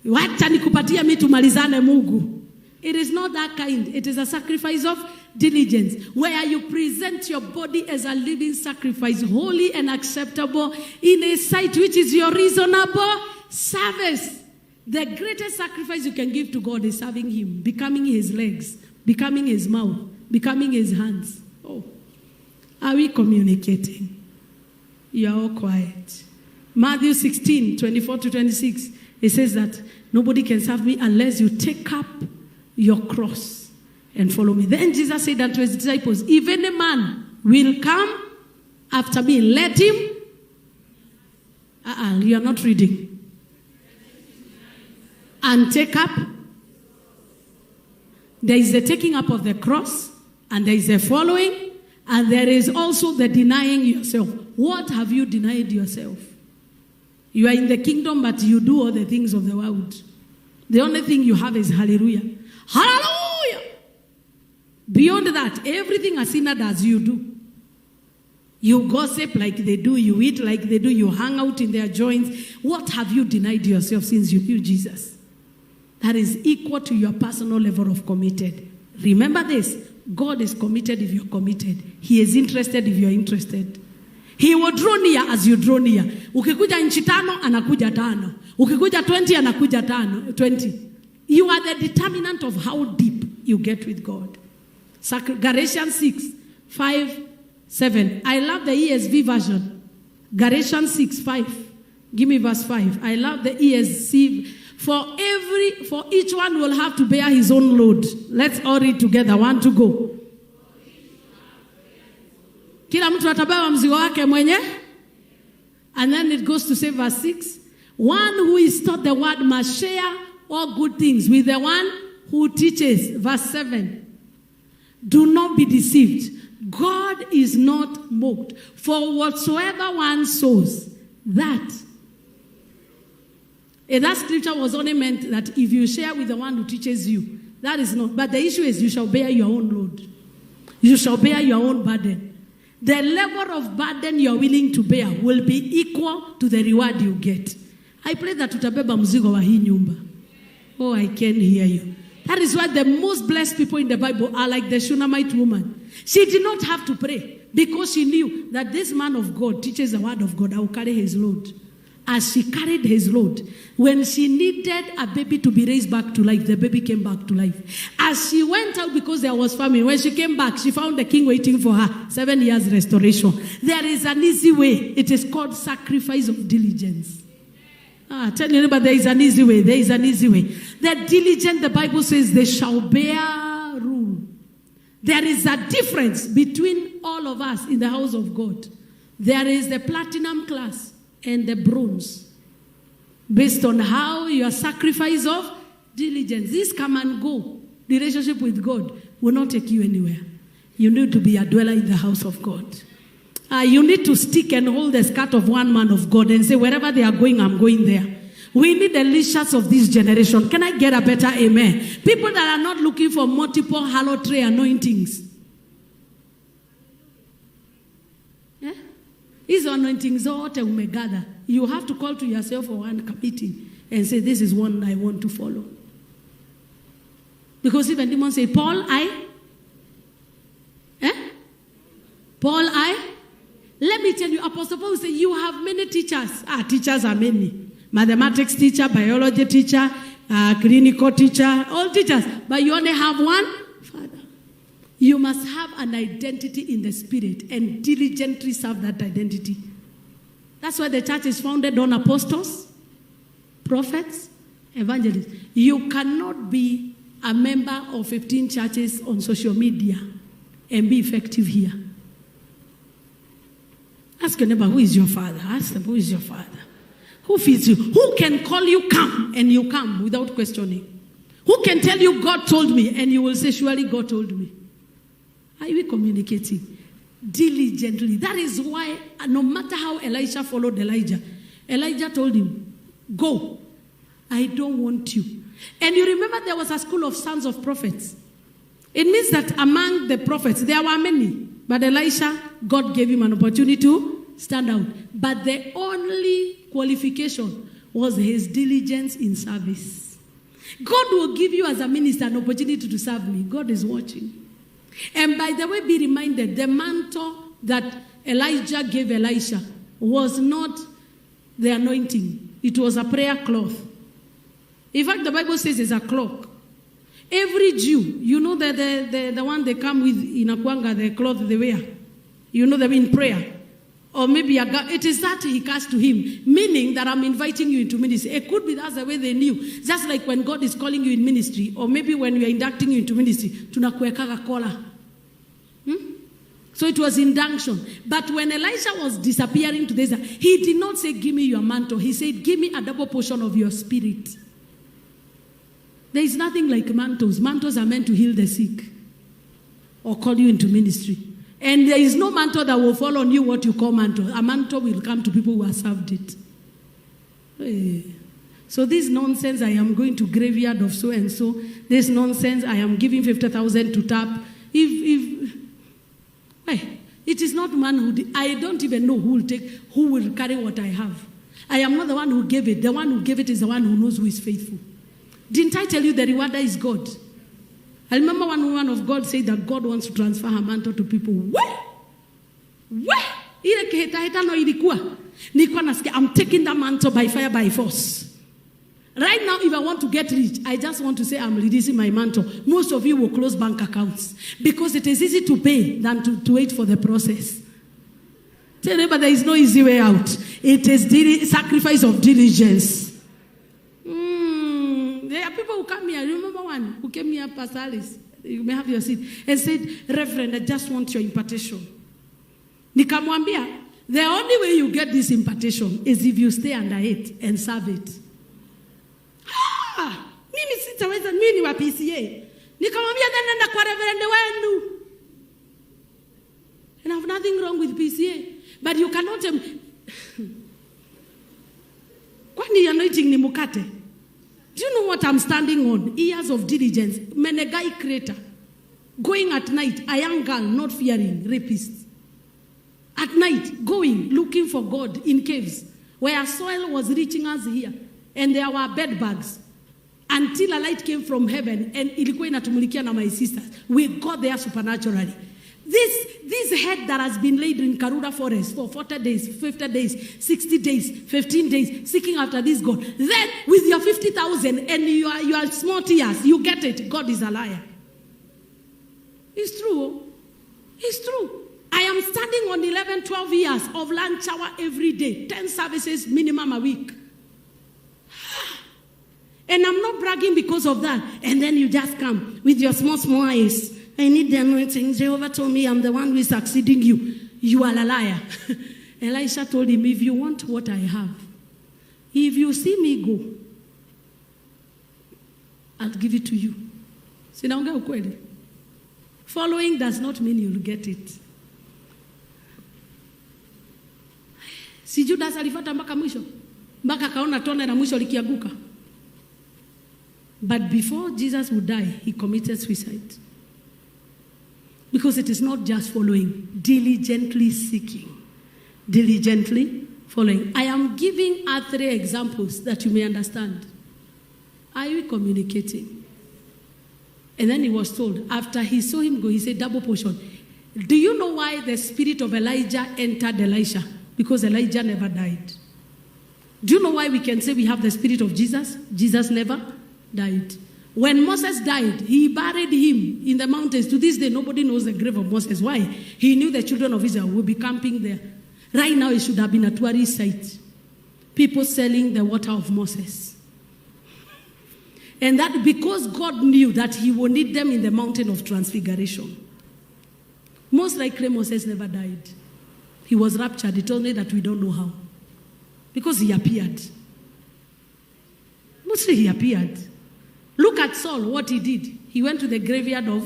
Wacha nikupatia mimi tumalizane Mungu. It is not that kind. It is a sacrifice of diligence, where you present your body as a living sacrifice, holy and acceptable in a sight which is your reasonable service. The greatest sacrifice you can give to God is serving him, becoming his legs, becoming his mouth, becoming his hands. Oh, are we communicating? You are all quiet. Matthew 16, 24 to 26, it says that nobody can serve me unless you take up your cross and follow me. Then Jesus said unto his disciples, if any man will come after me, let him. You are not reading. And take up. There is the taking up of the cross, and there is the following, and there is also the denying yourself. What have you denied yourself? You are in the kingdom, but you do all the things of the world. The only thing you have is hallelujah. Hallelujah! Beyond that, everything a sinner does, you do. You gossip like they do, you eat like they do, you hang out in their joints. What have you denied yourself since you knew Jesus? That is equal to your personal level of committed. Remember this, God is committed if you're committed. He is interested if you're interested. He will draw near as you draw near. Ukikuja inchi 5, anakuja 5. Ukikuja 20, anakuja 20. You are the determinant of how deep you get with God. Galatians 6, 5, 7. I love the ESV version. Galatians 6, 5. Give me verse 5. I love the ESV. For each one will have to bear his own load. Let's all read together. 1 to go. Kila mtu atabeba mzigo wake mwenye. And then it goes to say verse 6. One who is taught the word must share all good things with the one who teaches. Verse 7. Do not be deceived. God is not mocked. For whatsoever one sows, that scripture was only meant that if you share with the one who teaches you, that is not. But the issue is you shall bear your own load. You shall bear your own burden. The level of burden you are willing to bear will be equal to the reward you get. I pray that tutabeba mzigo wa hii nyumba. Oh, I can hear you. That is why the most blessed people in the Bible are like the Shunammite woman. She did not have to pray because she knew that this man of God teaches the word of God. I will carry his load. As she carried his load, when she needed a baby to be raised back to life, the baby came back to life. As she went out because there was famine, when she came back, she found the king waiting for her. 7 years restoration. There is an easy way. It is called sacrifice of diligence. Tell your neighbor, there is an easy way. There is an easy way. The diligent, the Bible says, they shall bear rule. There is a difference between all of us in the house of God. There is the platinum class and the bronze, based on how your sacrifice of diligence. This come and go relationship with God will not take you anywhere. You need to be a dweller in the house of God. You need to stick and hold the skirt of one man of God and say, wherever they are going, I'm going there. We need the leaders of this generation. Can I get a better amen? People that are not looking for multiple hallowed tree anointings. These anointings zote umegather. You have to call to yourself for one committee and say, this is one I want to follow. Because even demons say, Paul, I? Paul, I? Let me tell you, Apostle Paul said, you have many teachers. Teachers are many. Mathematics teacher, biology teacher, clinical teacher, all teachers. But you only have one Father. You must have an identity in the Spirit and diligently serve that identity. That's why the church is founded on apostles, prophets, evangelists. You cannot be a member of 15 churches on social media and be effective here. Ask your neighbor, who is your father? Ask them, who is your father? Who feeds you? Who can call you come and you come without questioning? Who can tell you God told me and you will say, surely God told me? Are we communicating? Diligently. That is why no matter how Elisha followed Elijah, Elijah told him, go. I don't want you. And you remember there was a school of sons of prophets. It means that among the prophets, there were many. But Elisha, God gave him an opportunity to stand out. But the only qualification was his diligence in service. God will give you as a minister an opportunity to serve me. God is watching. And by the way, be reminded, the mantle that Elijah gave Elisha was not the anointing. It was a prayer cloth. In fact, the Bible says it's a cloak. Every Jew, you know the one they come with in Akwanga, the cloth they wear. You know them in prayer. Or maybe it is that he cast to him, meaning that I'm inviting you into ministry. It could be that's the way they knew. Just like when God is calling you in ministry, or maybe when we are inducting you into ministry, tunakuweka kola. So it was induction. But when Elisha was disappearing to this, he did not say, give me your mantle. He said, give me a double portion of your spirit. There is nothing like mantles. Mantles are meant to heal the sick or call you into ministry. And there is no mantle that will fall on you what you call mantle. A mantle will come to people who have served it. So this nonsense, I am going to graveyard of so and so. This nonsense, I am giving 50,000 to tap. It is not man who, I don't even know who will carry what I have. I am not the one who gave it. The one who gave it is the one who knows who is faithful. Didn't I tell you the rewarder is God? I remember one woman of God said that God wants to transfer her mantle to people. I'm taking that mantle by fire, by force. Right now, if I want to get rich, I just want to say I'm releasing my mantle. Most of you will close bank accounts because it is easy to pay than to wait for the process. Tell them, but there is no easy way out. It is sacrifice of diligence. There are people who come here. I remember one who came here, Pastor Alice. You may have your seat. And said, Reverend, I just want your impartation. Nikamwambia, the only way you get this impartation is if you stay under it and serve it. Mimi sitaweza, mimi ni wa PCA. Nikamwambia nenda kwa reverend wenu. And I have nothing wrong with PCA. But you cannot... Kwani anointing ni mukate? Do you know what I'm standing on? Years of diligence. Menegai creator. Going at night, a young girl, not fearing, rapist. At night, going, looking for God in caves, where soil was reaching us here. And there were bed bugs. Until a light came from heaven, and ilikuwa inatumulikia na my sisters. We got there supernaturally. This head that has been laid in Karura forest for 40 days, 50 days, 60 days, 15 days, seeking after this God. Then, with your 50,000 and your small tears, you get it. God is a liar. It's true. It's true. I am standing on 11, 12 years of lunch hour every day. 10 services minimum a week. And I'm not bragging because of that. And then you just come with your small eyes. I need the anointing. Jehovah told me I'm the one who is succeeding you. You are a liar. Elisha told him, if you want what I have, if you see me go, I'll give it to you. Sinaongea ukweli. Following does not mean you'll get it. Si Judas alifuata mpaka mwisho. Mpaka kaona tone na mwisho likianguka. But before Jesus would die, he committed suicide. Because it is not just following, diligently seeking, diligently following. I am giving 3 examples that you may understand. Are you communicating? And then he was told, after he saw him go, he said, double portion. Do you know why the spirit of Elijah entered Elisha? Because Elijah never died. Do you know why we can say we have the spirit of Jesus? Jesus never died. When Moses died, he buried him in the mountains. To this day, nobody knows the grave of Moses. Why? He knew the children of Israel would be camping there. Right now, it should have been a tourist site. People selling the water of Moses. And that because God knew that he would need them in the mountain of transfiguration. Most likely, Moses never died. He was raptured. He told me that we don't know how. Because he appeared. Mostly he appeared. Look at Saul, what he did. He went to the graveyard of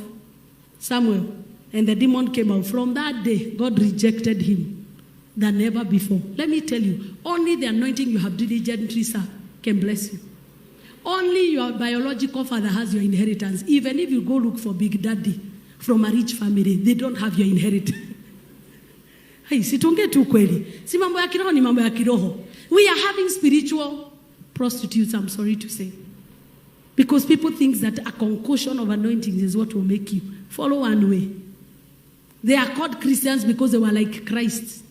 Samuel, and the demon came out. From that day, God rejected him than ever before. Let me tell you, only the anointing you have diligently served can bless you. Only your biological father has your inheritance. Even if you go look for Big Daddy from a rich family, they don't have your inheritance. Hey, sitonge tu kweli. Si mambo ya kiroho ni mambo ya kiroho. We are having spiritual prostitutes, I'm sorry to say. Because people think that a concoction of anointing is what will make you follow one way. They are called Christians because they were like Christ.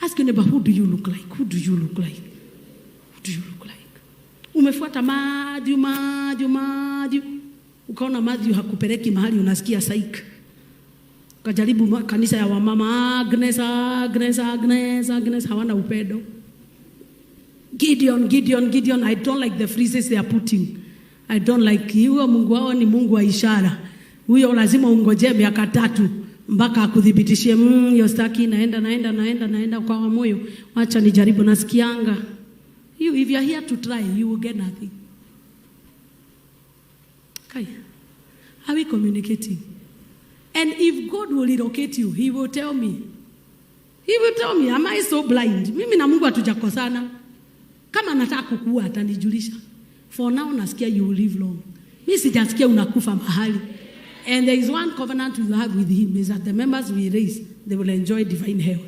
Ask your neighbor, who do you look like? Who do you look like? Who do you look like? Umefuata Matthew. Ukaona Matthew hakupeleki mahali unasikia saik. Kajaribu kanisa ya wamama, Agnes, hawana upedo. Gideon, I don't like the phrases they are putting. I don't like, huyo Mungu wao ni Mungu wa ishara. Huyo lazima ungoje miaka 3 mpaka akudhibitishie hiyo staki naenda kwa moyo. Acha nijaribu nasikianga. If you are here to try, you will get nothing. Are we communicating? And if God will relocate you, He will tell me. He will tell me, am I so blind? Mimi na Mungu hatujakosana. Kama nataka kukua atanijulisha. For now nasikia you will live long. Mimi sijasikia unakufa mahali. And there is one covenant we have with Him, is that the members we raise, they will enjoy divine health.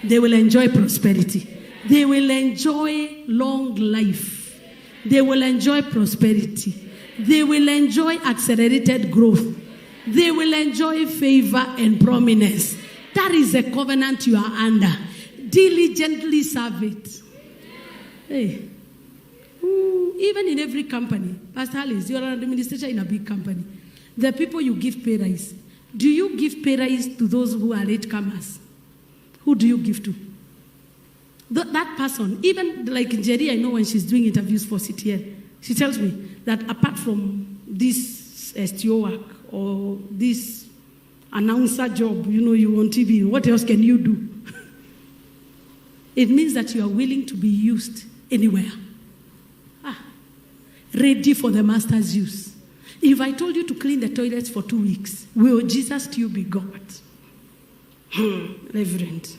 They will enjoy prosperity. They will enjoy long life. They will enjoy prosperity. They will enjoy accelerated growth. They will enjoy favor and prominence. That is a covenant you are under. Diligently serve it. Hey. Even in every company, Pastor Alice, you are an administrator in a big company. The people you give pay rise. Do you give pay rise to those who are latecomers? Who do you give to? That person, even like Jerry, I know when she's doing interviews for CTN, she tells me that apart from this STO work or this announcer job, you on TV, what else can you do? It means that you are willing to be used anywhere. Ready for the master's use. If I told you to clean the toilets for 2 weeks, will Jesus still be God? Reverend.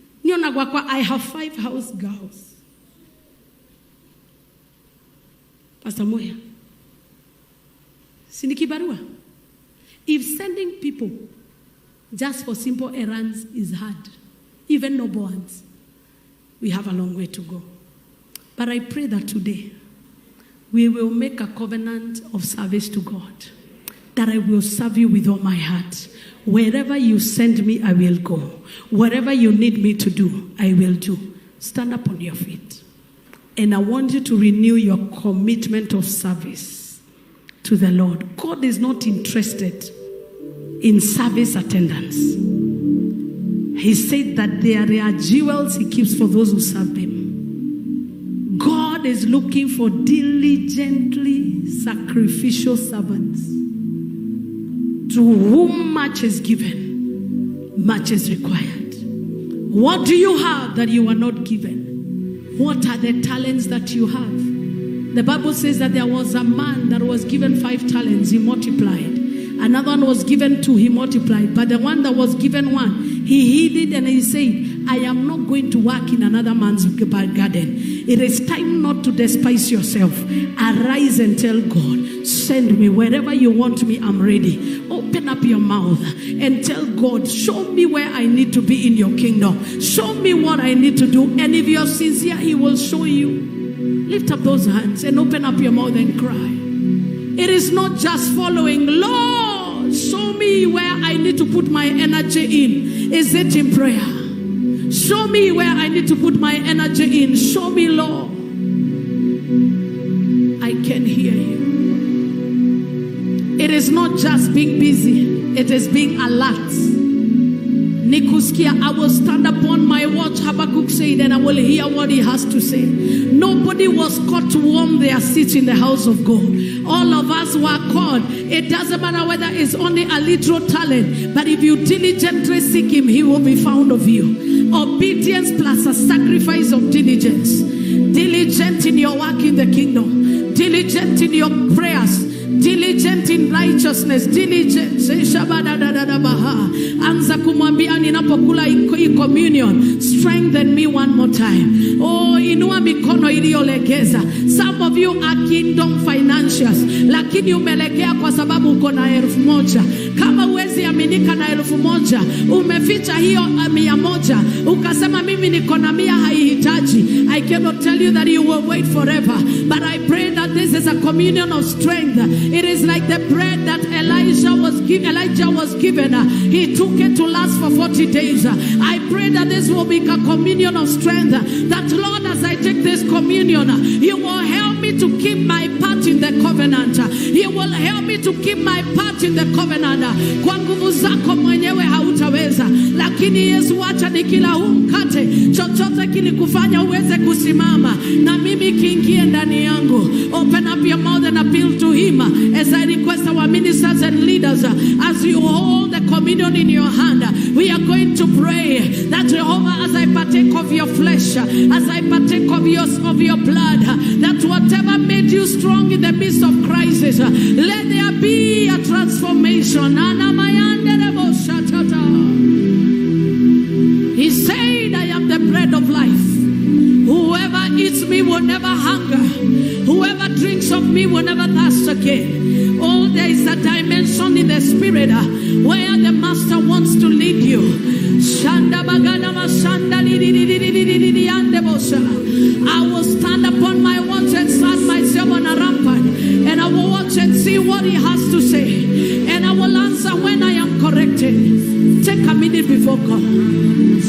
I have 5 house girls. Pastor Moya. Sinikibarua. If sending people just for simple errands is hard, even noble ones, we have a long way to go. But I pray that today we will make a covenant of service to God, that I will serve you with all my heart. Wherever you send me, I will go. Whatever you need me to do, I will do. Stand up on your feet. And I want you to renew your commitment of service to the Lord. God is not interested in service attendance. He said that there are jewels He keeps for those who serve Him. God is looking for diligently sacrificial servants, to whom much is given, much is required. What do you have that you are not given? What are the talents that you have? The Bible says that there was a man that was given 5 talents, he multiplied. Another one was given 2, he multiplied. But the one that was given 1, he hid it and he said, I am not going to work in another man's garden. It is time not to despise yourself. Arise and tell God, send me wherever you want me, I'm ready. Open up your mouth and tell God, show me where I need to be in your kingdom. Show me what I need to do. And if you're sincere, He will show you. Lift up those hands and open up your mouth and cry. It is not just following. Lord, show me where I need to put my energy in. Is it in prayer? Show me where I need to put my energy in. Show me, Lord. I can hear you. It is not just being busy. It is being alert. Nikuskia, I will stand upon my watch, Habakkuk said, and I will hear what he has to say. Nobody was called to warm their seats in the house of God. All of us were called. It doesn't matter whether it's only a little talent, but if you diligently seek Him, He will be found of you. Obedience plus a sacrifice of diligence. Diligent in your work in the kingdom. Diligent in your prayers. Diligent in righteousness. Diligent. Anza kumwambia ninapokula hii communion, strengthen me one more time. Oh, inua mikono iliyolegeza. Some of you are kingdom financiers, lakini umelegea kwa sababu uko na 1,000. Kama uwezi aminika na 1,000, umeficha hiyo 100, ukasema mimi niko na 100 haihitaji. I cannot tell you that you will wait forever, but I pray that this is a communion of strength. It is like the bread that Elijah was given. He took it to last for 40 days. I pray that this will be a communion of strength. That Lord, as I take this communion, You will help me to keep my part in the covenant. You will help me to keep my part in the covenant. Kwa nguvu zako mwenyewe hautaweza, lakini Yesu, acha nikila huu mkate, chochote kilikufanya uweze kusimama na mimi kiingie ndani yangu. Open up your mouth and appeal to Him as I request our ministers and leaders, as you hold the communion in your hand, we are going to pray that Jehovah, as I partake partake of your flesh, as I partake of your blood, that whatever made you strong in the midst of crisis, let there be a transformation. He said, I am the bread of life. Whoever eats me will never hunger. Whoever drinks of me will never thirst again. Oh, there is a dimension in the spirit where the master wants to lead you. I will stand upon my watch and stand myself on a rampart, and I will watch and see what he has to say, and I will answer when I am corrected. Take a minute before God.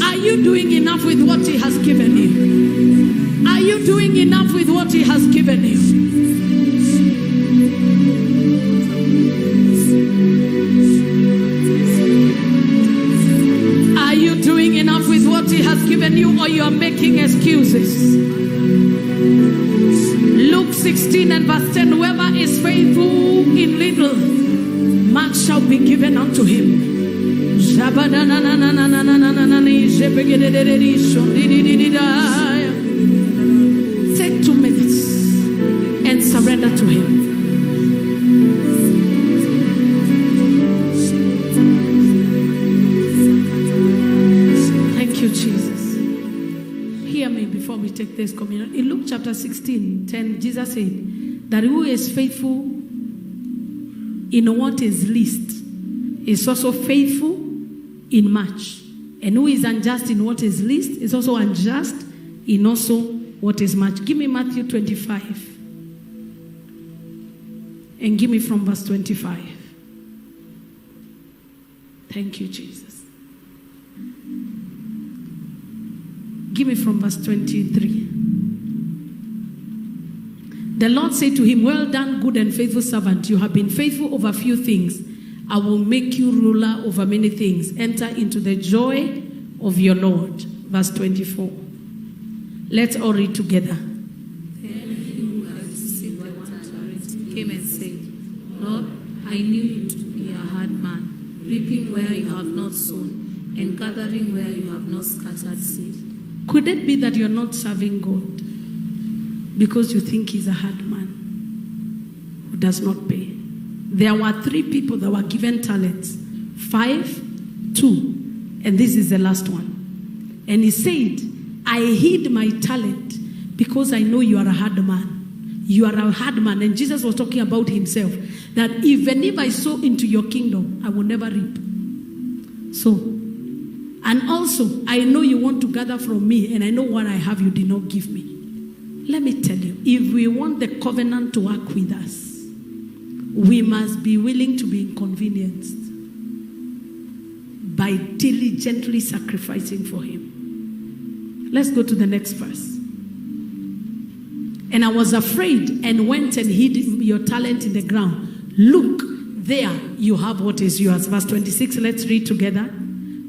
Are you doing enough with what he has given you? Are you doing enough with what he has given you? Are you doing enough with what he has given you, or you are making excuses? Luke 16 and verse 10, whoever is faithful in little, much shall be given unto him. Take 2 minutes and surrender to him. Thank you, Jesus. Hear me before we take this communion. In Luke chapter 16:10, Jesus said that who is faithful in what is least is also faithful in much, and who is unjust in what is least is also unjust in also what is much. Give me Matthew 25 and give me from verse 25. Thank you, Jesus. Give me from verse 23. The Lord said to him, well done, good and faithful servant. You have been faithful over few things. I will make you ruler over many things. Enter into the joy of your Lord. Verse 24. Let's all read together. Then he who had received the 1 talent came and said, Lord, I knew you to be a hard man, reaping where you have not sown, and gathering where you have not scattered seed. Could it be that you're not serving God because you think he's a hard man who does not pay? There were 3 people that were given talents, 5, 2, and this is the last one. And he said, I hid my talent because I know you are a hard man. You are a hard man. And Jesus was talking about himself, that even if I sow into your kingdom, I will never reap. So, and also, I know you want to gather from me, and I know what I have you did not give me. Let me tell you, if we want the covenant to work with us, we must be willing to be inconvenienced by diligently sacrificing for him. Let's go to the next verse. And I was afraid and went and hid your talent in the ground. Look, there you have what is yours. Verse 26, let's read together.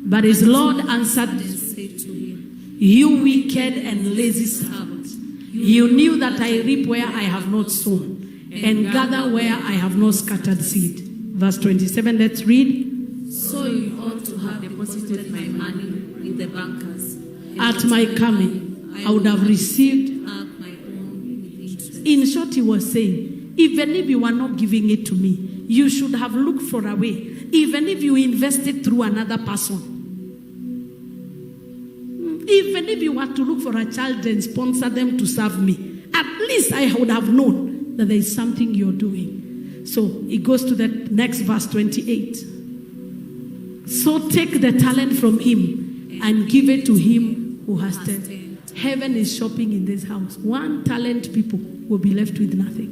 But his Lord answered and said to him, you wicked and lazy servant, you knew that I reap where I have not sown, and gather where I have not scattered seed. Verse 27, let's read. So you ought to have deposited my money with the bankers. At my coming, I would have received my own with interest. In short, he was saying, even if you are not giving it to me, you should have looked for a way. Even if you invested through another person. Even if you had to look for a child and sponsor them to serve me, at least I would have known that there is something you're doing. So it goes to the next verse 28. So take the talent from him and give it to him who has 10. Heaven is shopping in this house. 1 talent people will be left with nothing.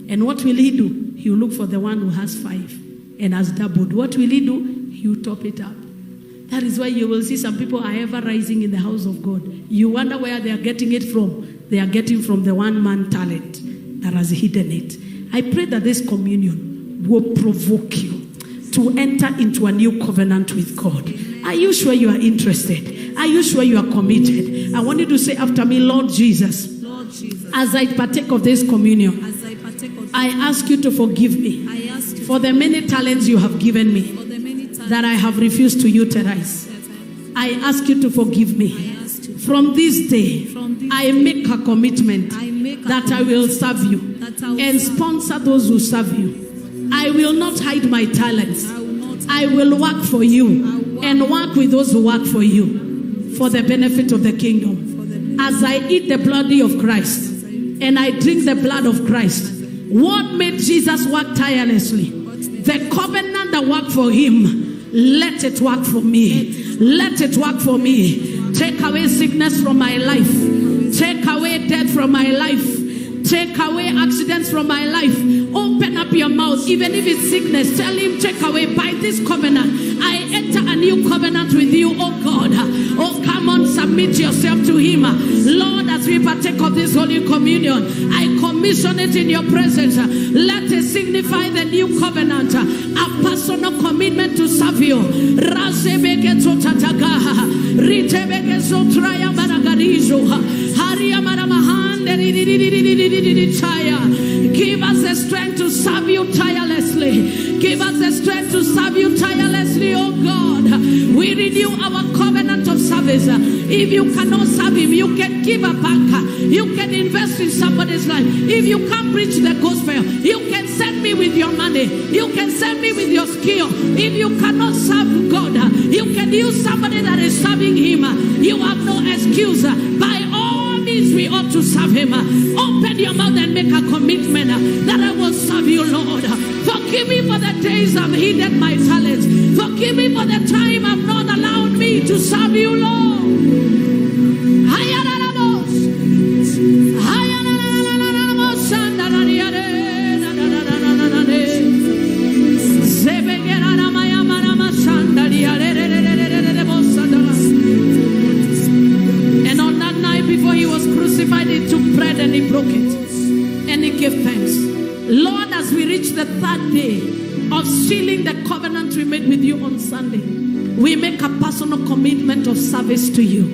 And what will he do? He will look for the one who has 5 and has doubled. What will he do? He will top it up. That is why you will see some people are ever rising in the house of God. You wonder where they are getting it from. They are getting from the 1-man talent that has hidden it. I pray that this communion will provoke you to enter into a new covenant with God. Are you sure you are interested? Are you sure you are committed? I want you to say after me, Lord Jesus, as I partake of this communion, I ask you to forgive me for the many talents you have given me that I have refused to utilize. I ask you to forgive me. From this day, I make a commitment that I will serve you and sponsor those who serve you. I will not hide my talents. I will work for you and work with those who work for you for the benefit of the kingdom. As I eat the body of Christ and I drink the blood of Christ, what made Jesus work tirelessly? The covenant that worked for him, let it work for me. Let it work for me. Take away sickness from my life. Take away death from my life. Take away accidents from my life. Open up your mouth, even if it's sickness. Tell him, take away by this covenant. I enter a new covenant with you, oh God. Oh, come on, submit yourself to him. Lord, as we partake of this Holy Communion, I commission it in your presence. Let it signify the new covenant, a personal commitment to serve you. Give us the strength to serve you tirelessly. Give us the strength to serve you tirelessly, oh God. We renew our covenant of service. If you cannot serve him, you can give a bank. You can invest in somebody's life. If you can't preach the gospel, you can send me with your money. You can send me with your skill. If you cannot serve God, you can use somebody that is serving him. You have no excuse. By all means, we ought to serve him. Open your mouth and make a commitment that I will serve you, Lord. Forgive me for the days I've hidden my talents. Forgive me for the time I've not allowed me to serve you, Lord. And on that night before he was crucified, he took bread and he broke it and he gave thanks. Lord, as we reach the third day of sealing the covenant we made with you on Sunday, we make a personal commitment of service to you.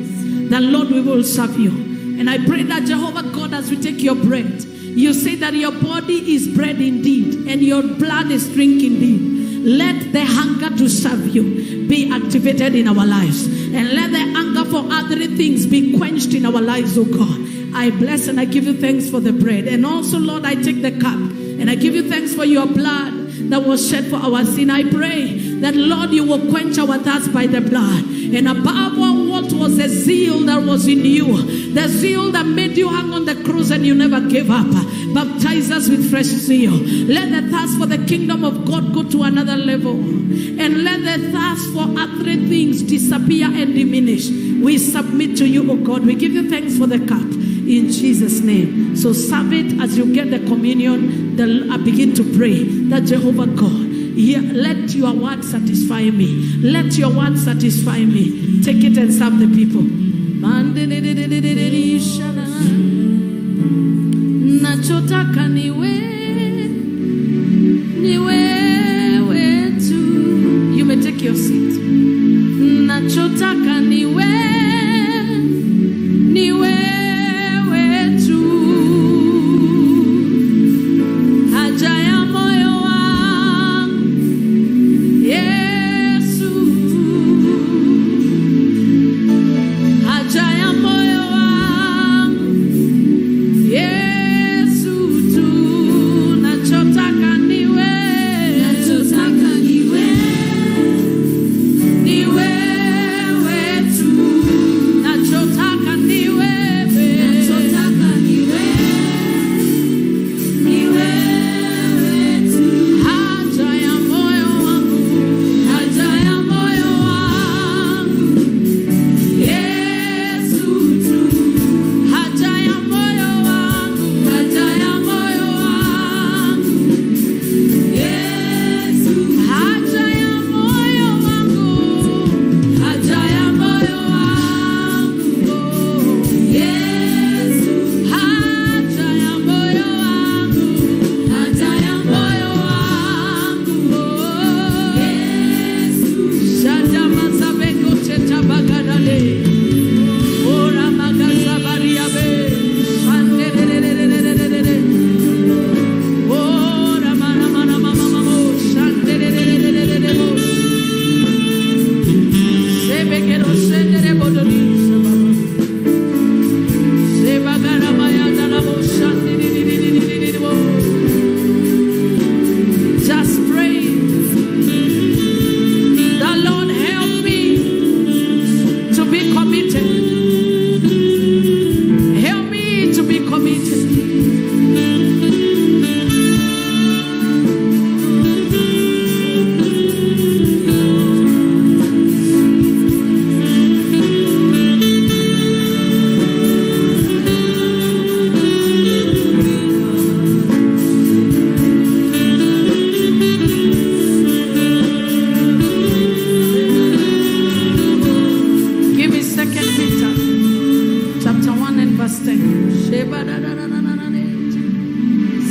That Lord, we will serve you. And I pray that Jehovah God, as we take your bread, you say that your body is bread indeed and your blood is drink indeed. Let the hunger to serve you be activated in our lives. And let the hunger for other things be quenched in our lives, oh God. I bless and I give you thanks for the bread. And also, Lord, I take the cup and I give you thanks for your blood that was shed for our sin. I pray that, Lord, you will quench our thirst by the blood. And above all, what was the zeal that was in you? The zeal that made you hang on the cross and you never gave up. Baptize us with fresh zeal. Let the thirst for the kingdom of God go to another level. And let the thirst for other things disappear and diminish. We submit to you, oh God. We give you thanks for the cup in Jesus' name. So serve it as you get the communion. I begin to pray that Jehovah God, let your word satisfy me. Let your word satisfy me. Take it and serve the people. Nachotaka niwe tu. You may take your seat. Nachotaka niwe tu. Haja ya moyo wangu Yesu. Haja ya moyo wangu Yesu tu. Nachotaka niwe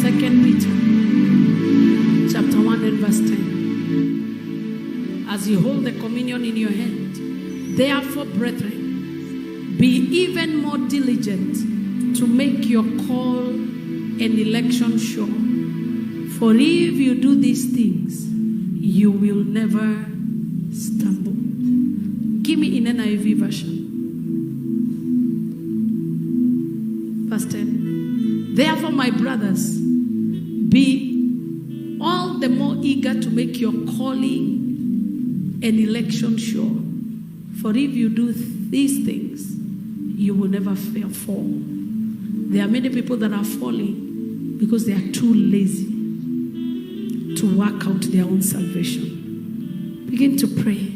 Second Peter chapter 1 and verse 10. As you hold the communion in your hand, therefore, brethren, be even more diligent to make your call and election sure. For if you do these things, you will never stumble. Give me in NIV version. Verse 10. Therefore, my brothers, be all the more eager to make your calling and election sure. For if you do these things, you will never fall. There are many people that are falling because they are too lazy to work out their own salvation. Begin to pray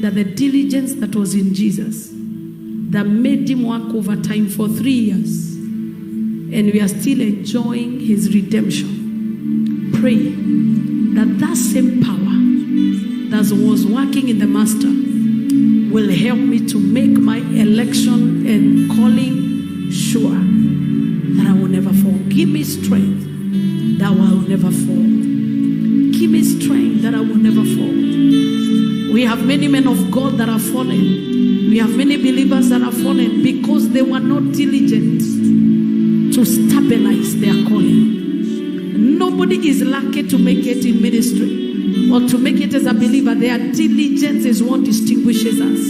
that the diligence that was in Jesus, that made him work overtime for 3 years, and we are still enjoying his redemption. Pray that that same power that was working in the Master will help me to make my election and calling sure, that I will never fall. Give me strength that I will never fall. Give me strength that I will never fall. We have many men of God that are fallen. We have many believers that are fallen because they were not diligent to stabilize their calling. Nobody is lucky to make it in ministry or to make it as a believer. Their diligence is what distinguishes us.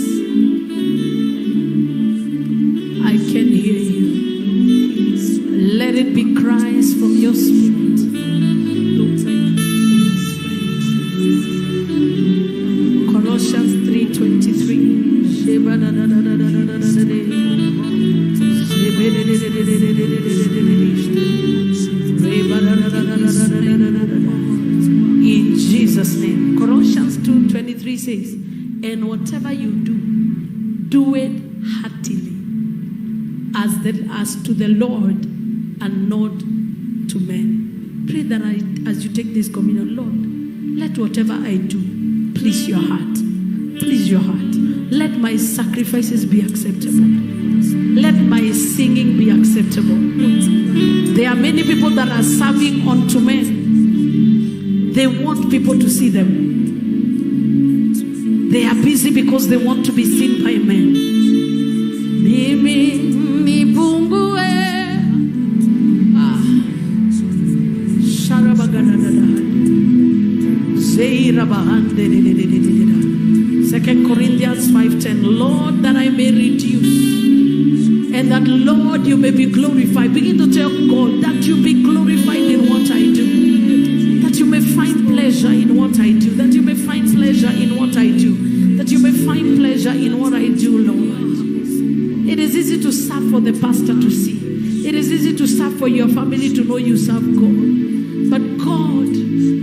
I can hear you. Let it be cries from your spirit. Colossians 3:23. In Jesus' name. Colossians 2:23 says, and whatever you do, do it heartily, as to the Lord and not to men. Pray that as you take this communion, Lord, let whatever I do please your heart. Please your heart. Let my sacrifices be acceptable. Let my singing be acceptable. There are many people that are serving unto men. They want people to see them. They are busy because they want to be seen by men. Second Corinthians 5:10. Lord, that I may reduce, and that, Lord, you may be glorified. Begin to tell God that you be glorified in what I do. That you may find pleasure in what I do. That you may find pleasure in what I do. That you may find pleasure in what I do, Lord. It is easy to serve for the pastor to see. It is easy to serve for your family to know you serve God. But God,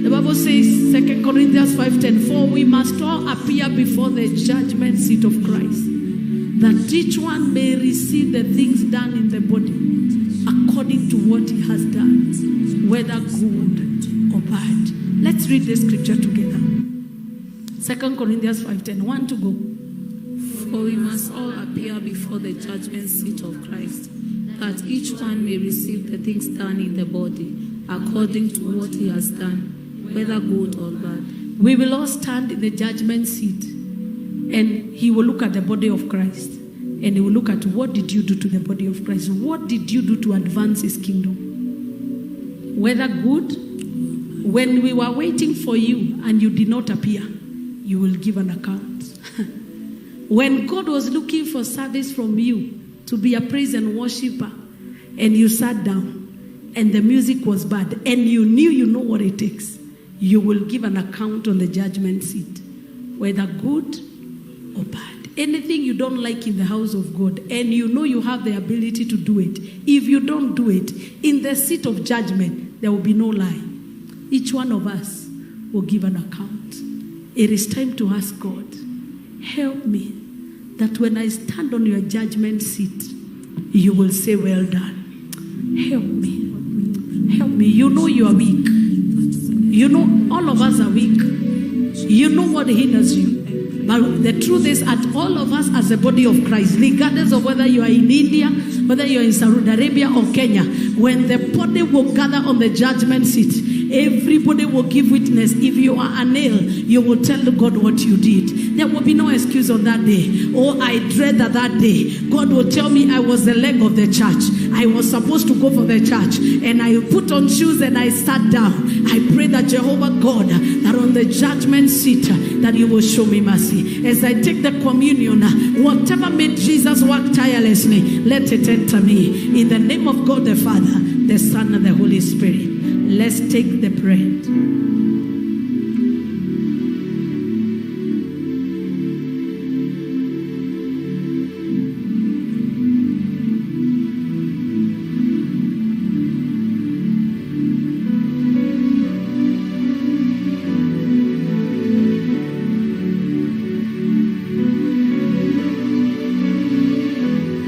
the Bible says, 2 Corinthians 5:10, for we must all appear before the judgment seat of Christ, that each one may receive the things done in the body according to what he has done, whether good or bad. Let's read the scripture together. 2 Corinthians 5:10. 1 to go. For we must all appear before the judgment seat of Christ, that each one may receive the things done in the body according to what he has done, whether good or bad. We will all stand in the judgment seat, and he will look at the body of Christ, and he will look at what did you do to the body of Christ? What did you do to advance his kingdom? Whether good, when we were waiting for you and you did not appear, you will give an account. When God was looking for service from you to be a praise and worshiper, and you sat down and the music was bad, and you knew you know what it takes, you will give an account on the judgment seat, whether good or bad. Anything you don't like in the house of God, and you know you have the ability to do it, if you don't do it, in the seat of judgment, there will be no lie. Each one of us will give an account. It is time to ask God, help me, that when I stand on your judgment seat, you will say, well done. Help me. Help me. You know you are weak. You know all of us are weak. You know what hinders you. But the truth is, at all of us as a body of Christ, regardless of whether you are in India, whether you are in Saudi Arabia or Kenya, when the body will gather on the judgment seat, everybody will give witness. If you are a nail, you will tell God what you did. There will be no excuse on that day. Oh, I dread that day. God will tell me I was the leg of the church. I was supposed to go for the church, and I put on shoes and I sat down. I pray that Jehovah God, that on the judgment seat, that you will show me mercy. As I take the communion, whatever made Jesus work tirelessly, let it enter me. In the name of God the Father, the Son, and the Holy Spirit. Let's take the bread.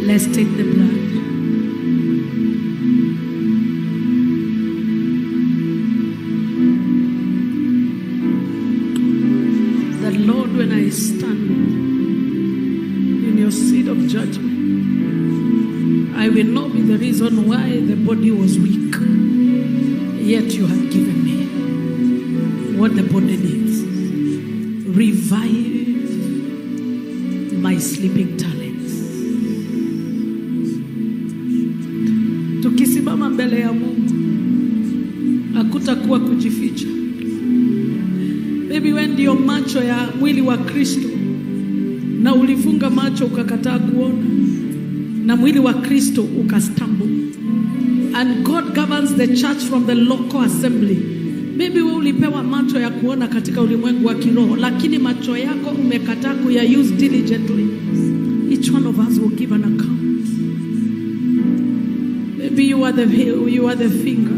Let's take the blood. That Lord, when I stand in your seat of judgment, I will not be the reason why the body was weak. Yet you have given me what the body needs. Revive my sleeping talents. Tukisimama mbele ya Mungu, hakutakuwa kujificha. Maybe when ndio macho ya mwili wa Kristo na ulifunga macho ukakataa kuona, na mwili wa Kristo ukastumble. And God governs the church from the local assembly. Maybe wewe ulipewa macho ya kuona katika ulimwengu wa kiroho, lakini macho yako umekataa kuya use diligently. Each one of us will give an account. Maybe you are the finger.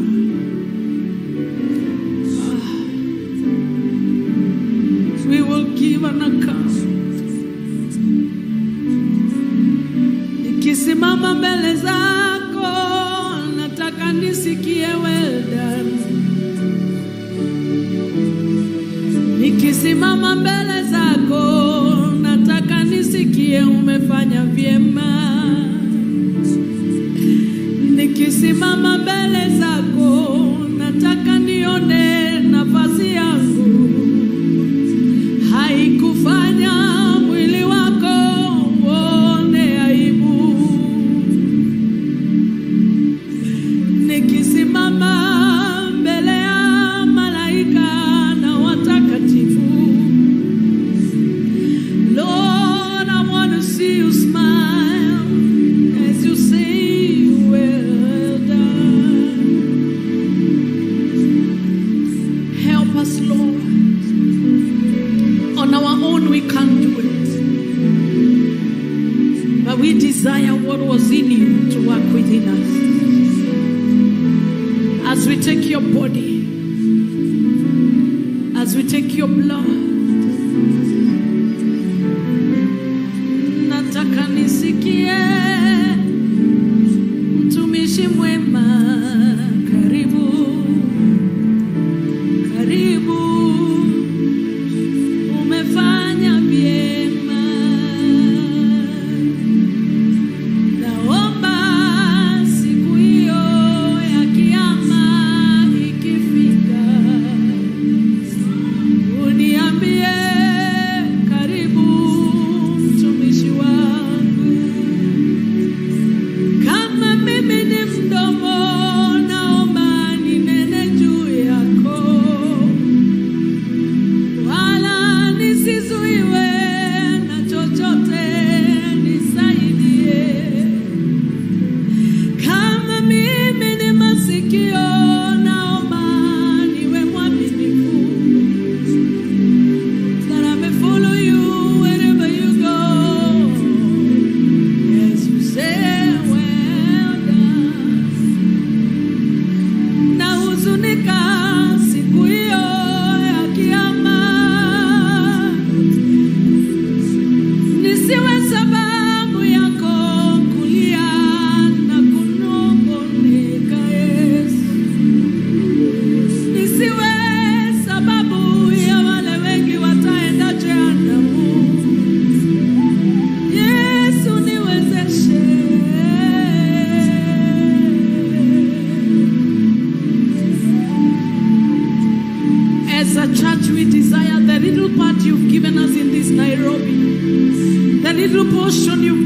We will give an account. Nikisimama mbele zako, nataka nisikie well done. Nikisimama mbele zako, nataka nisikie umefanya vyema. Nikisimama mbele zako, nataka nione nafasi yangu haikufanya mwili wako uone aibu. Nikisimama mbele ya malaika na watakatifu, Lord, I want to see you smile as you say well done. Help us, Lord. On our own we can't do it, but we desire what was in you to work within us. As we take your body, as we take your blood, nataka nisikie mtumishi mwema, karibu, karibu, umefanya vyema. Naomba siku hiyo ya kiyama ikifika, uniambie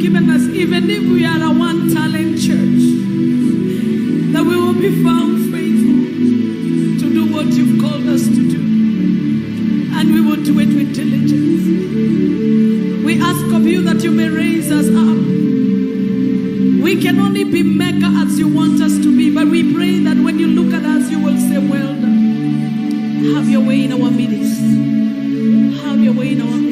given us, even if we are a one-talent church, that we will be found faithful to do what you've called us to do. And we will do it with diligence. We ask of you that you may raise us up. We can only be mega as you want us to be, but we pray that when you look at us, you will say, well done. Have your way in our midst. Have your way in our midst.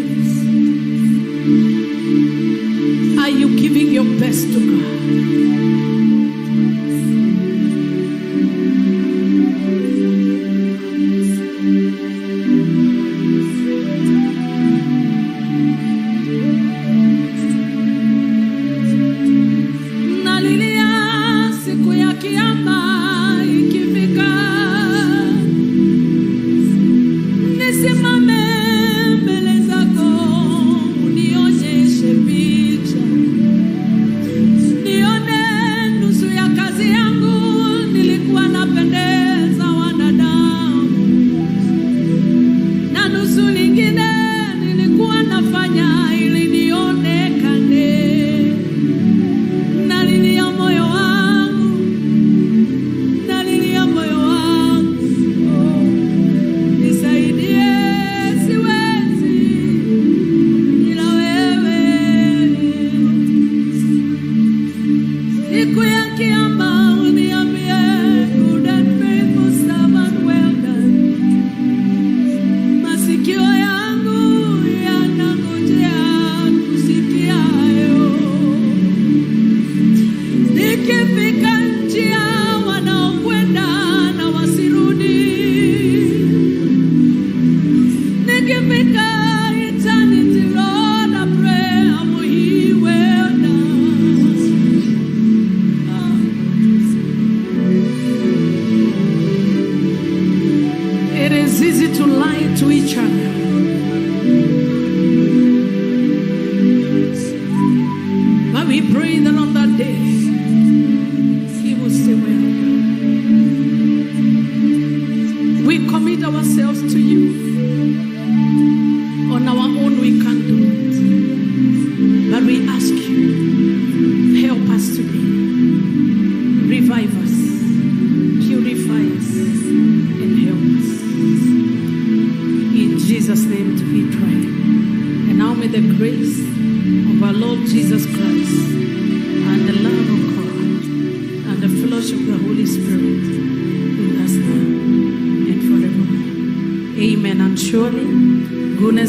Are you giving your best to God?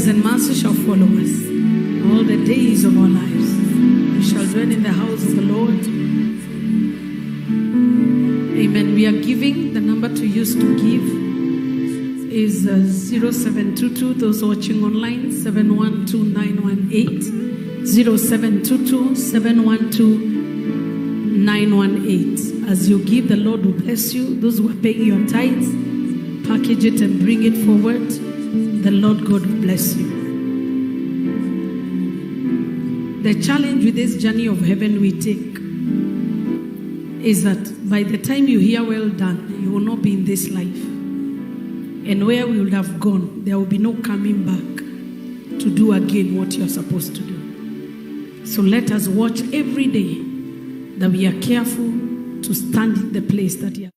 And mercy shall follow us all the days of our lives. We shall dwell in the house of the Lord. Amen. We are giving. The number to use to give is 0722. Those watching online, 712-918. 0722-712-918. As you give, the Lord will bless you. Those who are paying your tithes, package it and bring it forward. The Lord God will bless you. The challenge with this journey of heaven we take is that by the time you hear well done, you will not be in this life. And where we would have gone, there will be no coming back to do again what you're supposed to do. So let us watch every day that we are careful to stand in the place that you are.